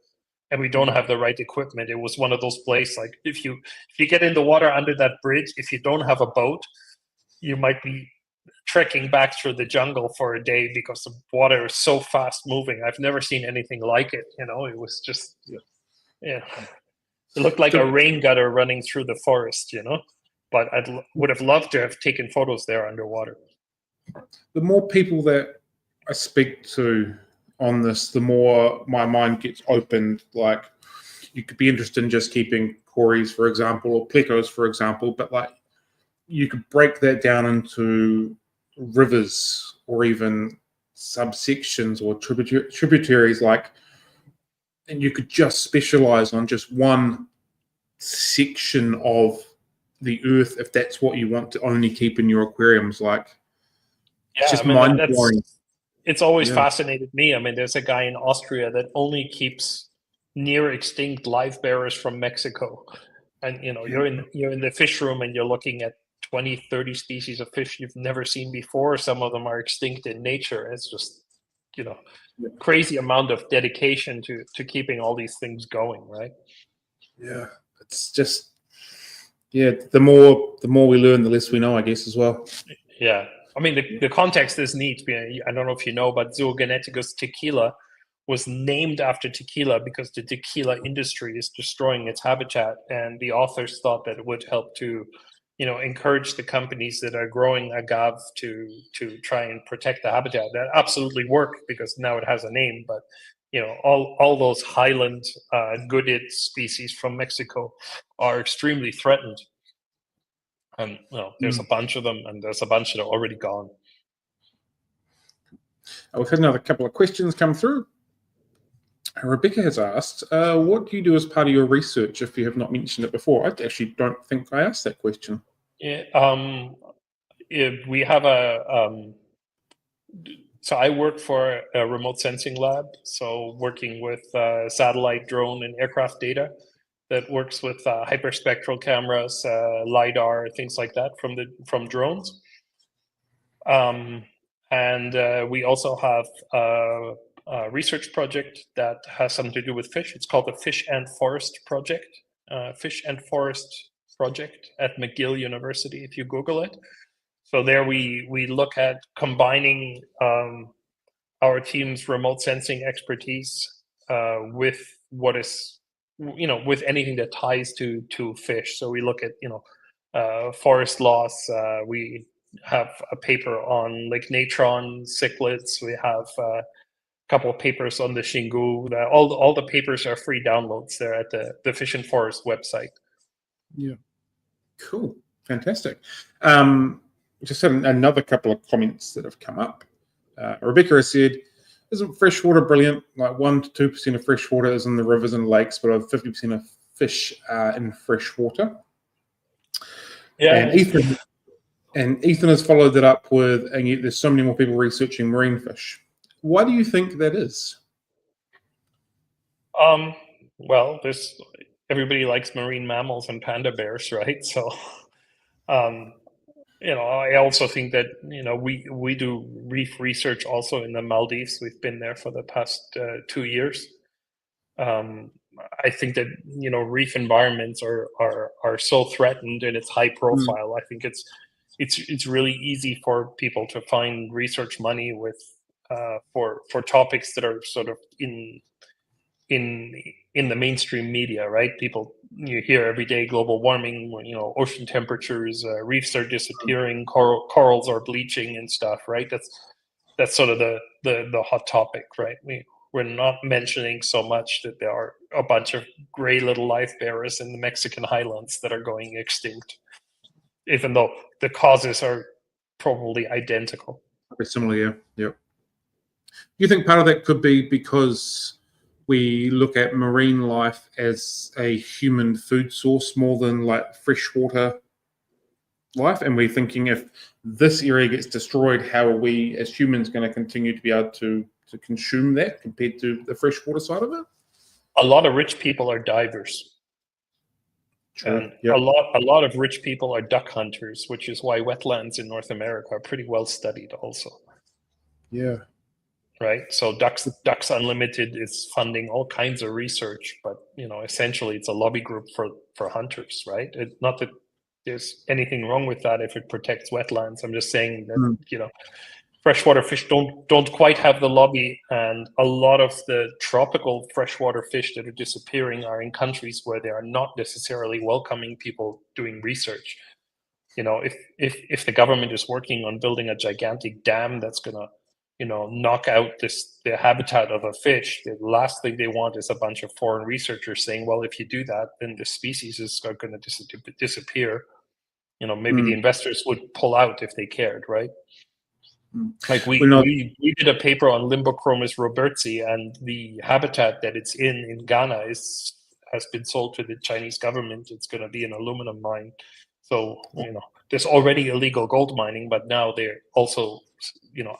and we don't have the right equipment. It was one of those places, like if you get in the water under that bridge, if you don't have a boat, you might be trekking back through the jungle for a day because the water is so fast moving. I've never seen anything like it. It was just, yeah. It looked like a rain gutter running through the forest, but would have loved to have taken photos there underwater. The more people that I speak to on this, the more my mind gets opened. Like, you could be interested in just keeping cories, for example, or plecos, for example, but like you could break that down into rivers or even subsections or tributaries, and you could just specialize on just one section of the earth if that's what you want to only keep in your aquariums. It's just mind blowing. It's always fascinated me. I mean, there's a guy in Austria that only keeps near extinct live bearers from Mexico, and you're in the fish room, and you're looking at 20, 30 species of fish you've never seen before. Some of them are extinct in nature. It's just crazy amount of dedication to keeping all these things going, right? Yeah, it's just the more we learn, the less we know, I guess, as well. Yeah, I mean, the context is neat. I don't know if you know, but Zoogeneticus tequila was named after tequila because the tequila industry is destroying its habitat, and the authors thought that it would help to encourage the companies that are growing agave to try and protect the habitat. That absolutely worked because now it has a name, but all those highland goodid species from Mexico are extremely threatened. And there's a bunch of them, and there's a bunch that are already gone. We've had another couple of questions come through. Rebecca has asked, what do you do as part of your research if you have not mentioned it before? I actually don't think I asked that question. Yeah, we have so I work for a remote sensing lab, so working with satellite, drone, and aircraft data that works with hyperspectral cameras, LiDAR, things like that from drones. And we also have a research project that has something to do with fish. It's called the Fish and Forest Project. Fish and Forest Project at McGill University, if you Google it. So there we look at combining our team's remote sensing expertise with what is, with anything that ties to fish. So we look at forest loss. We have a paper on lake natron cichlids. We have a couple of papers on the Xingu. All the papers are free downloads there at the Fish and Forest website. Yeah, cool, fantastic. Just had another couple of comments that have come up. Rebecca has said, "Isn't freshwater brilliant? Like 1 to 2% of freshwater is in the rivers and lakes, but over 50% of fish are in freshwater." Yeah. And Ethan has followed that up with, and yet there's so many more people researching marine fish. Why do you think that is? Well, everybody likes marine mammals and panda bears, right? So, I also think that we do reef research also in the Maldives. We've been there for the past 2 years. I think that reef environments are so threatened and it's high profile. I think it's really easy for people to find research money with for topics that are sort of in the mainstream media, right? You hear every day global warming, ocean temperatures, reefs are disappearing, corals are bleaching and stuff, right? That's sort of the hot topic, right? We're not mentioning so much that there are a bunch of gray little life bearers in the Mexican highlands that are going extinct, even though the causes are probably identical. Very similar, yeah. Yep. You think part of that could be because we look at marine life as a human food source more than like freshwater life, and we're thinking if this area gets destroyed, how are we as humans going to continue to be able to consume that compared to the freshwater side of it? A lot of rich people are divers. True. And yep. a lot of rich people are duck hunters, which is why wetlands in North America are pretty well studied also. Yeah. Right. So Ducks Unlimited is funding all kinds of research, but essentially it's a lobby group for hunters, right? Not that there's anything wrong with that if it protects wetlands. I'm just saying that freshwater fish don't quite have the lobby, and a lot of the tropical freshwater fish that are disappearing are in countries where they are not necessarily welcoming people doing research. If the government is working on building a gigantic dam that's gonna knock out the habitat of a fish, the last thing they want is a bunch of foreign researchers saying, well, if you do that, then the species is going to disappear. Maybe the investors would pull out if they cared, right? Like we did a paper on Limbochromis robertsi, and the habitat that it's in Ghana has been sold to the Chinese government. It's going to be an aluminum mine. So there's already illegal gold mining, but now they're also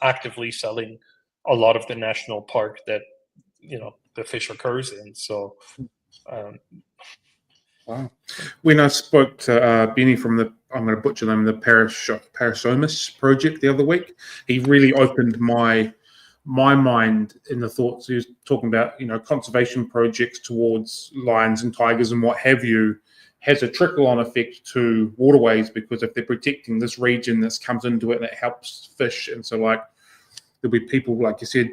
actively selling a lot of the national park that the fish occurs in. So wow. When I spoke to Benny from I'm going to butcher them, the Parasomus project the other week, he really opened my mind in the thoughts. He was talking about conservation projects towards lions and tigers and what have you has a trickle-on effect to waterways, because if they're protecting this region, this comes into it and it helps fish. And so there'll be people, like you said,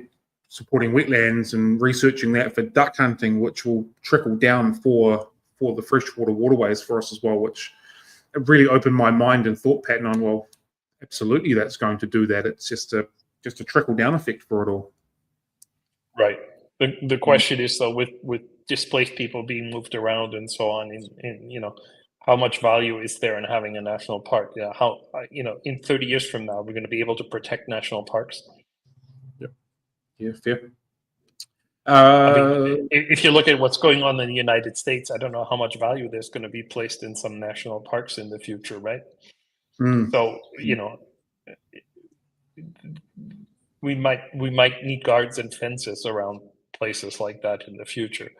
supporting wetlands and researching that for duck hunting, which will trickle down for the freshwater waterways for us as well, which really opened my mind and thought pattern on, well, absolutely that's going to do that. It's just a trickle down effect for it all. Right. The question is, though, with displaced people being moved around and so on, in how much value is there in having a national park? How in 30 years from now we're going to be able to protect national parks? Yeah, fair. If you look at what's going on in the United States, I don't know how much value there's going to be placed in some national parks in the future, right? So we might need guards and fences around places like that in the future,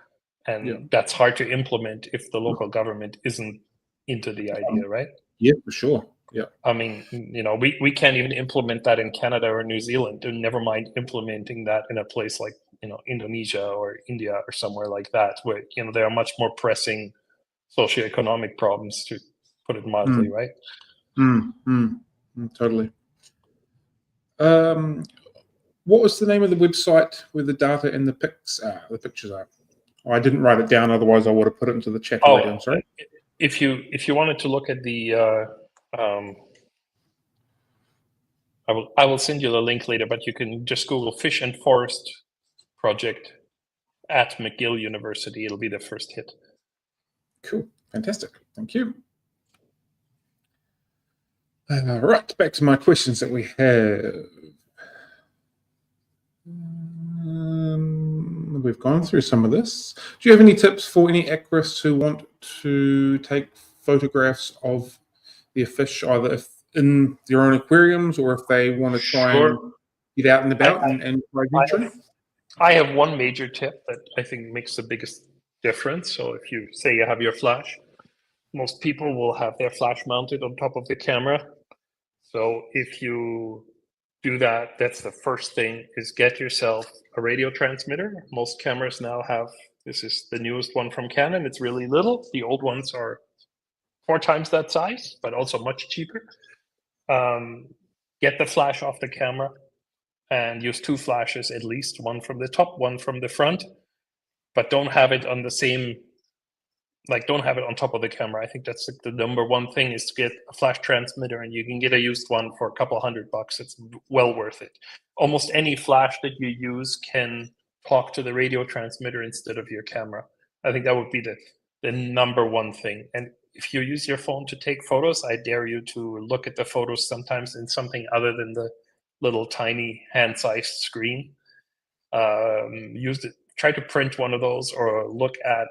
and that's hard to implement if the local government isn't into the idea, right? Yeah, for sure. Yeah. I mean, we can't even implement that in Canada or New Zealand, and never mind implementing that in a place like Indonesia or India or somewhere like that, where there are much more pressing socioeconomic problems, to put it mildly, right? Totally. What was the name of the website where the data and the pics are, the pictures are? Oh, I didn't write it down, otherwise I would have put it into the chat already. I'm sorry. If you wanted to look at the, I will send you the link later, but you can just Google Fish and Forest Project at McGill University. It'll be the first hit. Cool, fantastic, thank you. Right, back to my questions that we have. We've gone through some of this. Do you have any tips for any aquarists who want to take photographs of their fish, either in their own aquariums or if they want to try and get out and about and try venturing? I have one major tip that I think makes the biggest difference. So if you say you have your flash, most people will have their flash mounted on top of the camera. So if you do that, that's the first thing, is get yourself a radio transmitter. Most cameras now have, this is the newest one from Canon. It's really little. The old ones are 4 times that size, but also much cheaper. Get the flash off the camera and use 2 flashes at least, one from the top, one from the front, but don't have it on the same, like don't have it on top of the camera. I think that's the number one thing, is to get a flash transmitter, and you can get a used one for a couple $100. It's well worth it. Almost any flash that you use can talk to the radio transmitter instead of your camera. I think that would be the number one thing. And if you use your phone to take photos, I dare you to look at the photos sometimes in something other than the little tiny hand-sized screen. Try to print one of those, or look at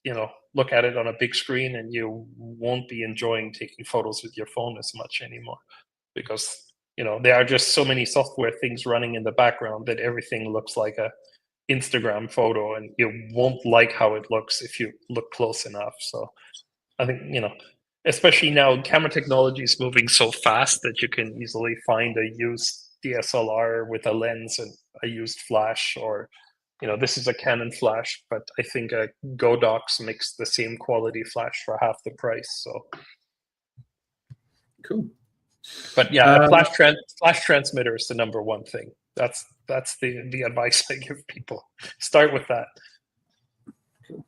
it on a big screen, and you won't be enjoying taking photos with your phone as much anymore, because there are just so many software things running in the background that everything looks like a Instagram photo, and you won't like how it looks if you look close enough. So I think, especially now, camera technology is moving so fast that you can easily find a used DSLR with a lens and a used flash, or this is a Canon flash, but I think a Godox makes the same quality flash for half the price. So cool. But yeah, a flash transmitter is the number one thing. That's the advice I give people. Start with that. Cool.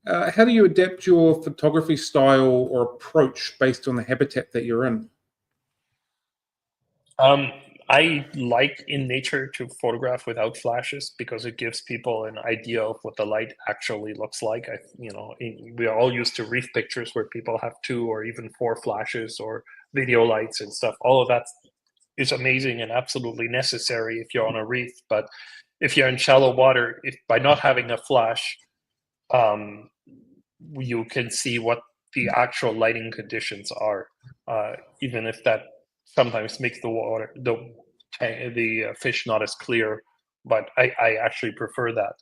How do you adapt your photography style or approach based on the habitat that you're in? I like in nature to photograph without flashes, because it gives people an idea of what the light actually looks like. We are all used to reef pictures where people have 2 or even 4 flashes or video lights and stuff. All of that is amazing and absolutely necessary if you're on a reef. But if you're in shallow water, by not having a flash, you can see what the actual lighting conditions are, even if that sometimes makes the fish not as clear, but I actually prefer that.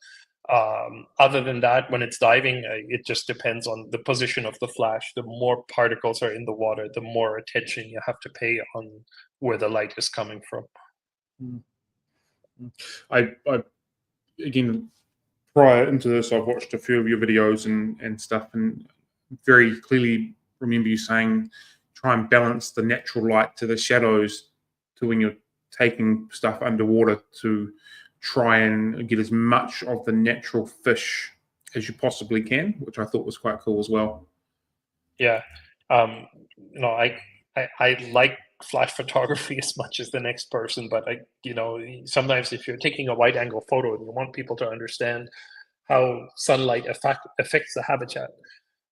Other than that, when it's diving, it just depends on the position of the flash. The more particles are in the water, the more attention you have to pay on where the light is coming from. I again, prior into this, I've watched a few of your videos and stuff, and very clearly remember you saying try and balance the natural light to the shadows to when you're taking stuff underwater, to try and get as much of the natural fish as you possibly can, which I thought was quite cool as well. Yeah. I like flash photography as much as the next person, but sometimes if you're taking a wide angle photo and you want people to understand how sunlight affects the habitat,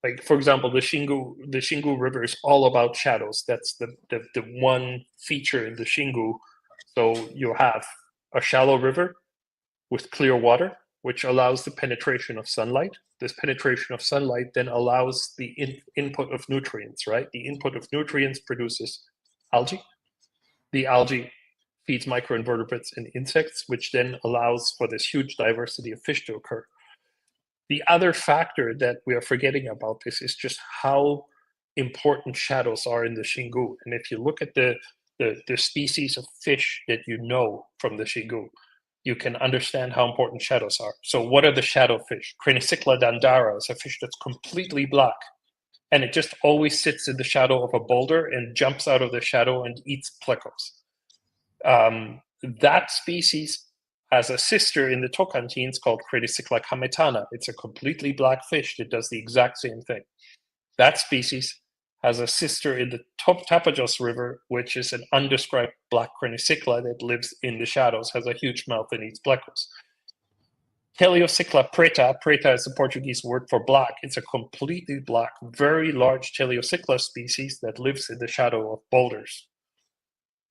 like for example, the Xingu River is all about shadows. That's the one feature in the Xingu. So you have a shallow river with clear water, which allows the penetration of sunlight. This penetration of sunlight then allows the input of nutrients, right? The input of nutrients produces algae. The algae feeds microinvertebrates and insects, which then allows for this huge diversity of fish to occur. The other factor that we are forgetting about this is just how important shadows are in the Xingu. And if you look at the species of fish that you know from the Xingu, you can understand how important shadows are. So what are the shadow fish? Cranicycla dandara is a fish that's completely black, and it just always sits in the shadow of a boulder and jumps out of the shadow and eats plecos. that species has a sister in the tocantins called Creticycla cametana. It's a completely black fish that does the exact same thing. That species has a sister in the Tapajos River, which is an undescribed black Creticycla that lives in the shadows, has a huge mouth and eats plecos. Teleocycla preta, preta is the Portuguese word for black. It's a completely black, very large Teleocycla species that lives in the shadow of boulders.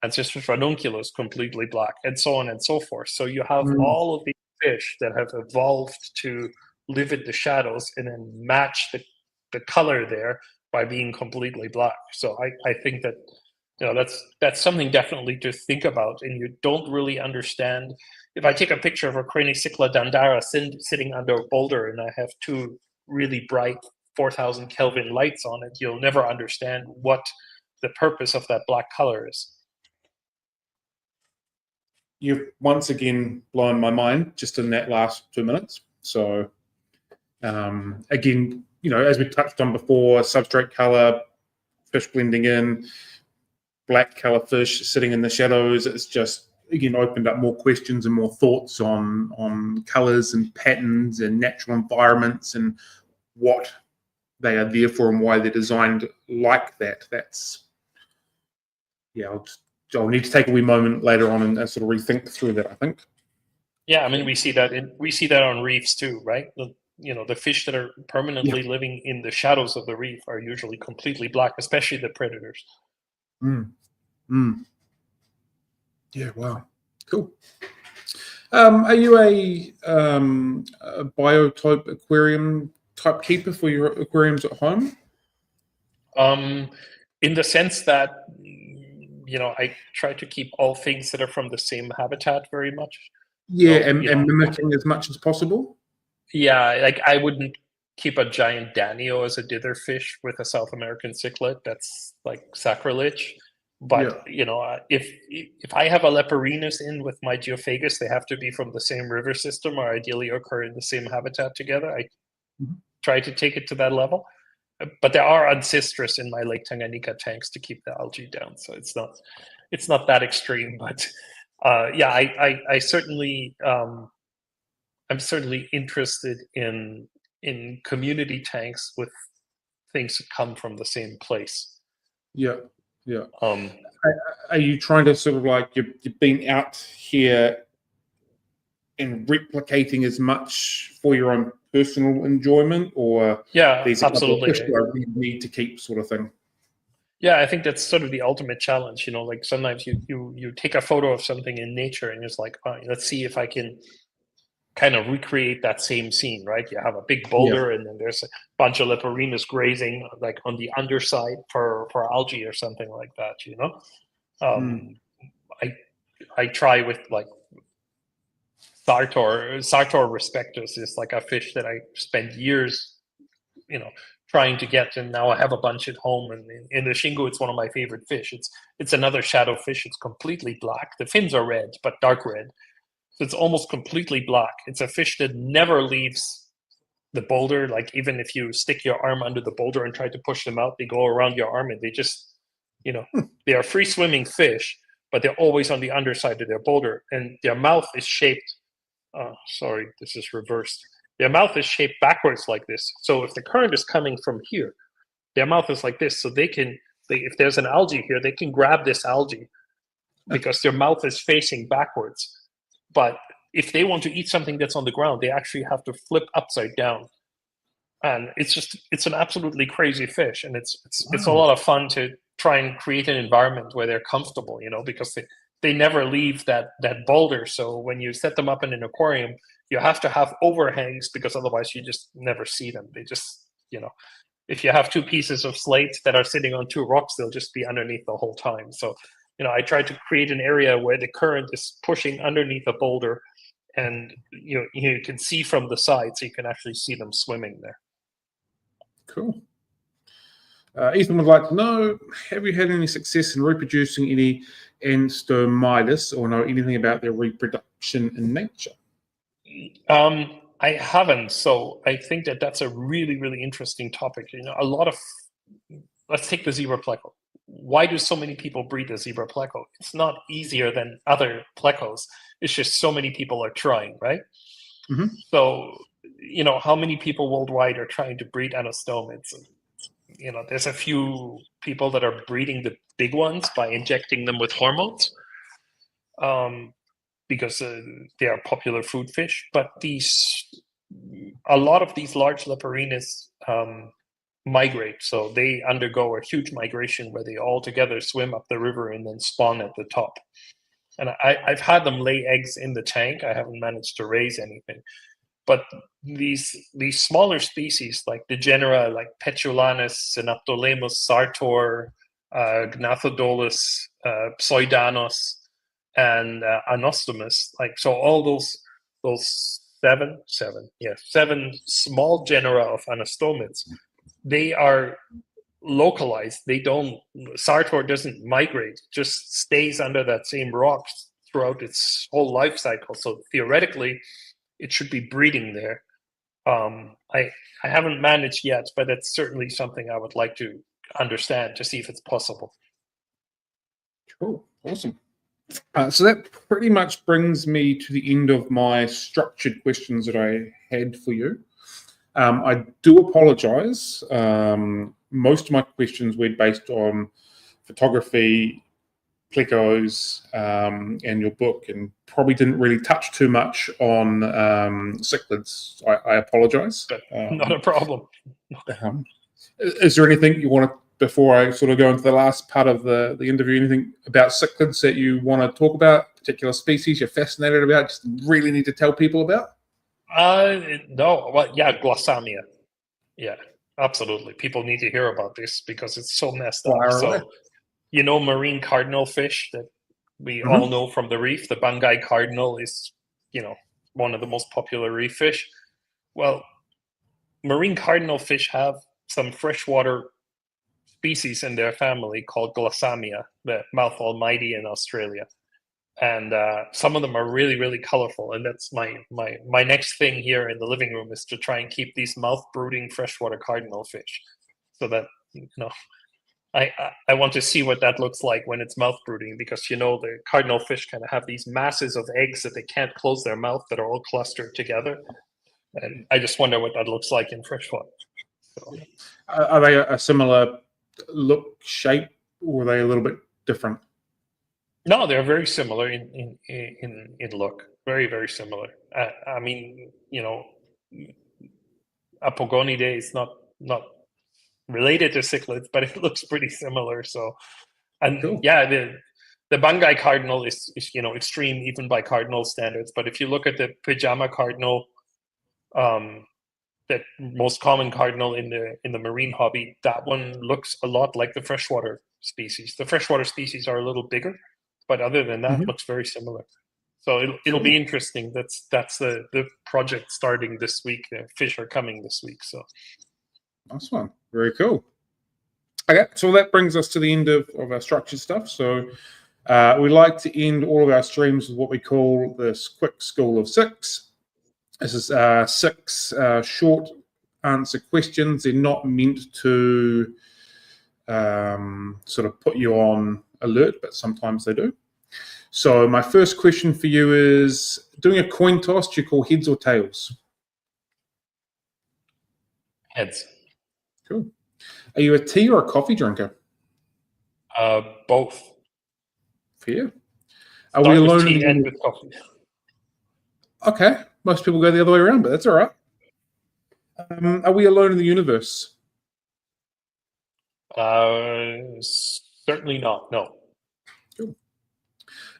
Ancestors ranunculus, completely black, and so on and so forth. So you have all of these fish that have evolved to live in the shadows and then match the color there by being completely black. So I think that that's something definitely to think about, and you don't really understand. If I take a picture of a Cranicycla dandara sitting under a boulder and I have two really bright 4,000 Kelvin lights on it, you'll never understand what the purpose of that black color is. You've once again blown my mind just in that last 2 minutes. So again, as we touched on before, substrate color, fish blending in, black color fish sitting in the shadows, it's just, again, opened up more questions and more thoughts on colors and patterns and natural environments and what they are there for and why they're designed like that. That's, I'll need to take a wee moment later on and sort of rethink through that, I think. Yeah, I mean, we see that on reefs too, right? The fish that are permanently living in the shadows of the reef are usually completely black, especially the predators. Yeah, wow, cool. Are you a biotope aquarium type keeper for your aquariums at home? In the sense that, I try to keep all things that are from the same habitat very much. Yeah, so, and mimicking as much as possible. Yeah, like I wouldn't keep a giant danio as a dither fish with a South American cichlid. That's like sacrilege. But if I have a leperinus in with my geophagus, they have to be from the same river system or ideally occur in the same habitat together. I try to take it to that level. But there are ancestors in my Lake Tanganyika tanks to keep the algae down, so it's not that extreme. But I certainly I'm certainly interested in community tanks with things that come from the same place. Yeah. Are you trying to sort of like you've been out here and replicating as much for your own personal enjoyment, or these are absolutely fish that I need to keep, sort of thing? Yeah, I think that's sort of the ultimate challenge. Like sometimes you take a photo of something in nature and it's like, let's see if I can kind of recreate that same scene, right? You have a big boulder and then there's a bunch of leperinus grazing like on the underside for algae or something like that, I try with like Sartor respectus is like a fish that I spent years, trying to get, and now I have a bunch at home. And in the Shingo, it's one of my favorite fish. It's another shadow fish. It's completely black. The fins are red, but dark red. So it's almost completely black. It's a fish that never leaves the boulder. Like even if you stick your arm under the boulder and try to push them out, they go around your arm and they just, they are free swimming fish, but they're always on the underside of their boulder. And their mouth is shaped, sorry, this is reversed. Their mouth is shaped backwards like this. So if the current is coming from here, their mouth is like this. So if there's an algae here, they can grab this algae because their mouth is facing backwards. But if they want to eat something that's on the ground, they actually have to flip upside down. And it's an absolutely crazy fish. And it's a lot of fun to try and create an environment where they're comfortable, because they never leave that boulder. So when you set them up in an aquarium, you have to have overhangs because otherwise you just never see them. They just, if you have two pieces of slate that are sitting on two rocks, they'll just be underneath the whole time. So I try to create an area where the current is pushing underneath a boulder and you can see from the side, so you can actually see them swimming there. Cool. Ethan would like to know, have you had any success in reproducing any enstomidus or know anything about their reproduction in nature? I haven't, so I think that's a really, really interesting topic. Let's take the zebra pleco. why do so many people breed the zebra pleco? It's not easier than other plecos. It's just so many people are trying, right? Mm-hmm. So, how many people worldwide are trying to breed anostomids? There's a few people that are breeding the big ones by injecting them with hormones, because they are popular food fish. But a lot of these large leporinas migrate, so they undergo a huge migration where they all together swim up the river and then spawn at the top. And I've had them lay eggs in the tank. I haven't managed to raise anything. But these smaller species, like the genera like Petulanus, Synaptolemus, Sartor, Gnathodolus, Pseudanos, and Anostomus, so all those seven small genera of anastomids, they are localized. Sartor doesn't migrate, just stays under that same rock throughout its whole life cycle. So theoretically, it should be breeding there. I haven't managed yet, but it's certainly something I would like to understand to see if it's possible. Cool, awesome. So that pretty much brings me to the end of my structured questions that I had for you. I do apologize. Most of my questions were based on photography, plecos, and your book, and probably didn't really touch too much on cichlids. I apologize. Not a problem. Is there anything you want to, before I sort of go into the last part of the interview, anything about cichlids that you want to talk about, particular species you're fascinated about, just really need to tell people about? No. Well, yeah, Glossamia. Yeah, absolutely. People need to hear about this because it's so messed up. So, marine cardinal fish that we all know from the reef. The Banggai cardinal is, one of the most popular reef fish. Well, marine cardinal fish have some freshwater species in their family called Glossamia, the mouth almighty in Australia. And some of them are really, really colorful. And that's my next thing here in the living room, is to try and keep these mouth-brooding freshwater cardinal fish, so that, I want to see what that looks like when it's mouth-brooding, because, the cardinal fish kind of have these masses of eggs that they can't close their mouth that are all clustered together. And I just wonder what that looks like in freshwater. So, are they a similar look, shape, or are they a little bit different? No, they're very similar in look. Very, very similar. I mean, Apogonidae is not related to cichlids, but it looks pretty similar. So, and cool. Yeah, the Banggai cardinal is extreme even by cardinal standards. But if you look at the pajama cardinal, that most common cardinal in the marine hobby, that one looks a lot like the freshwater species. The freshwater species are a little bigger, but other than that, looks very similar. So it'll be interesting. That's the project starting this week. The fish are coming this week. So nice one. Very cool. Okay, so that brings us to the end of our structured stuff. So we like to end all of our streams with what we call this quick school of six. This is 6 short answer questions. They're not meant to sort of put you on alert, but sometimes they do. So my first question for you is, doing a coin toss, do you call heads or tails? Heads. Cool. Are you a tea or a coffee drinker? Both. Fair. Are we alone? With tea and with coffee. Okay. Most people go the other way around, but that's all right. Are we alone in the universe? Certainly not. No. Cool.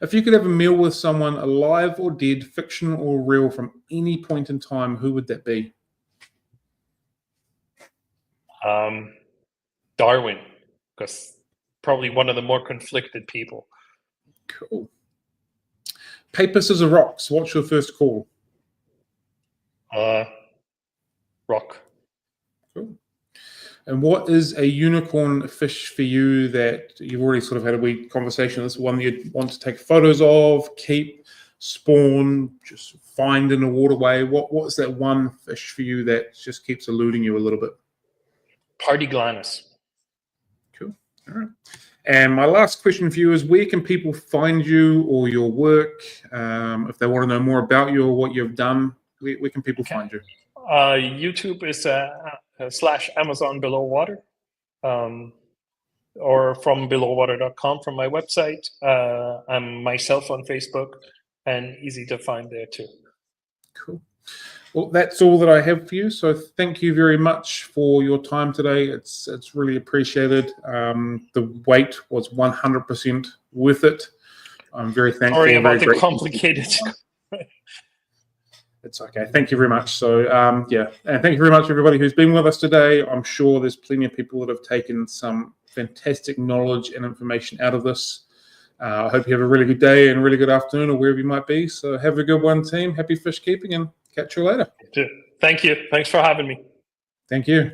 If you could have a meal with someone alive or dead, fictional or real, from any point in time, who would that be? Darwin, because probably one of the more conflicted people. Cool. Paper, scissors, rocks. What's your first call? Rock. Cool. And what is a unicorn fish for you that you've already sort of had a wee conversation? This one that you'd want to take photos of, keep, spawn, just find in a waterway. What's that one fish for you that just keeps eluding you a little bit? Partyglanus. Cool. All right. And my last question for you is, where can people find you or your work? If they want to know more about you or what you've done, where can people find you? YouTube is / Amazon Below Water, or from belowwater.com from my website. I'm myself on Facebook and easy to find there too. Cool. Well, that's all that I have for you. So thank you very much for your time today. It's really appreciated. The wait was 100% worth it. I'm very thankful. Sorry about the complicated. It's okay. Thank you very much. So yeah, and thank you very much everybody who's been with us today. I'm sure there's plenty of people that have taken some fantastic knowledge and information out of this. I hope you have a really good day and a really good afternoon or wherever you might be. So have a good one, team. Happy fish keeping, and catch you later. Thank you. Thanks for having me. Thank you.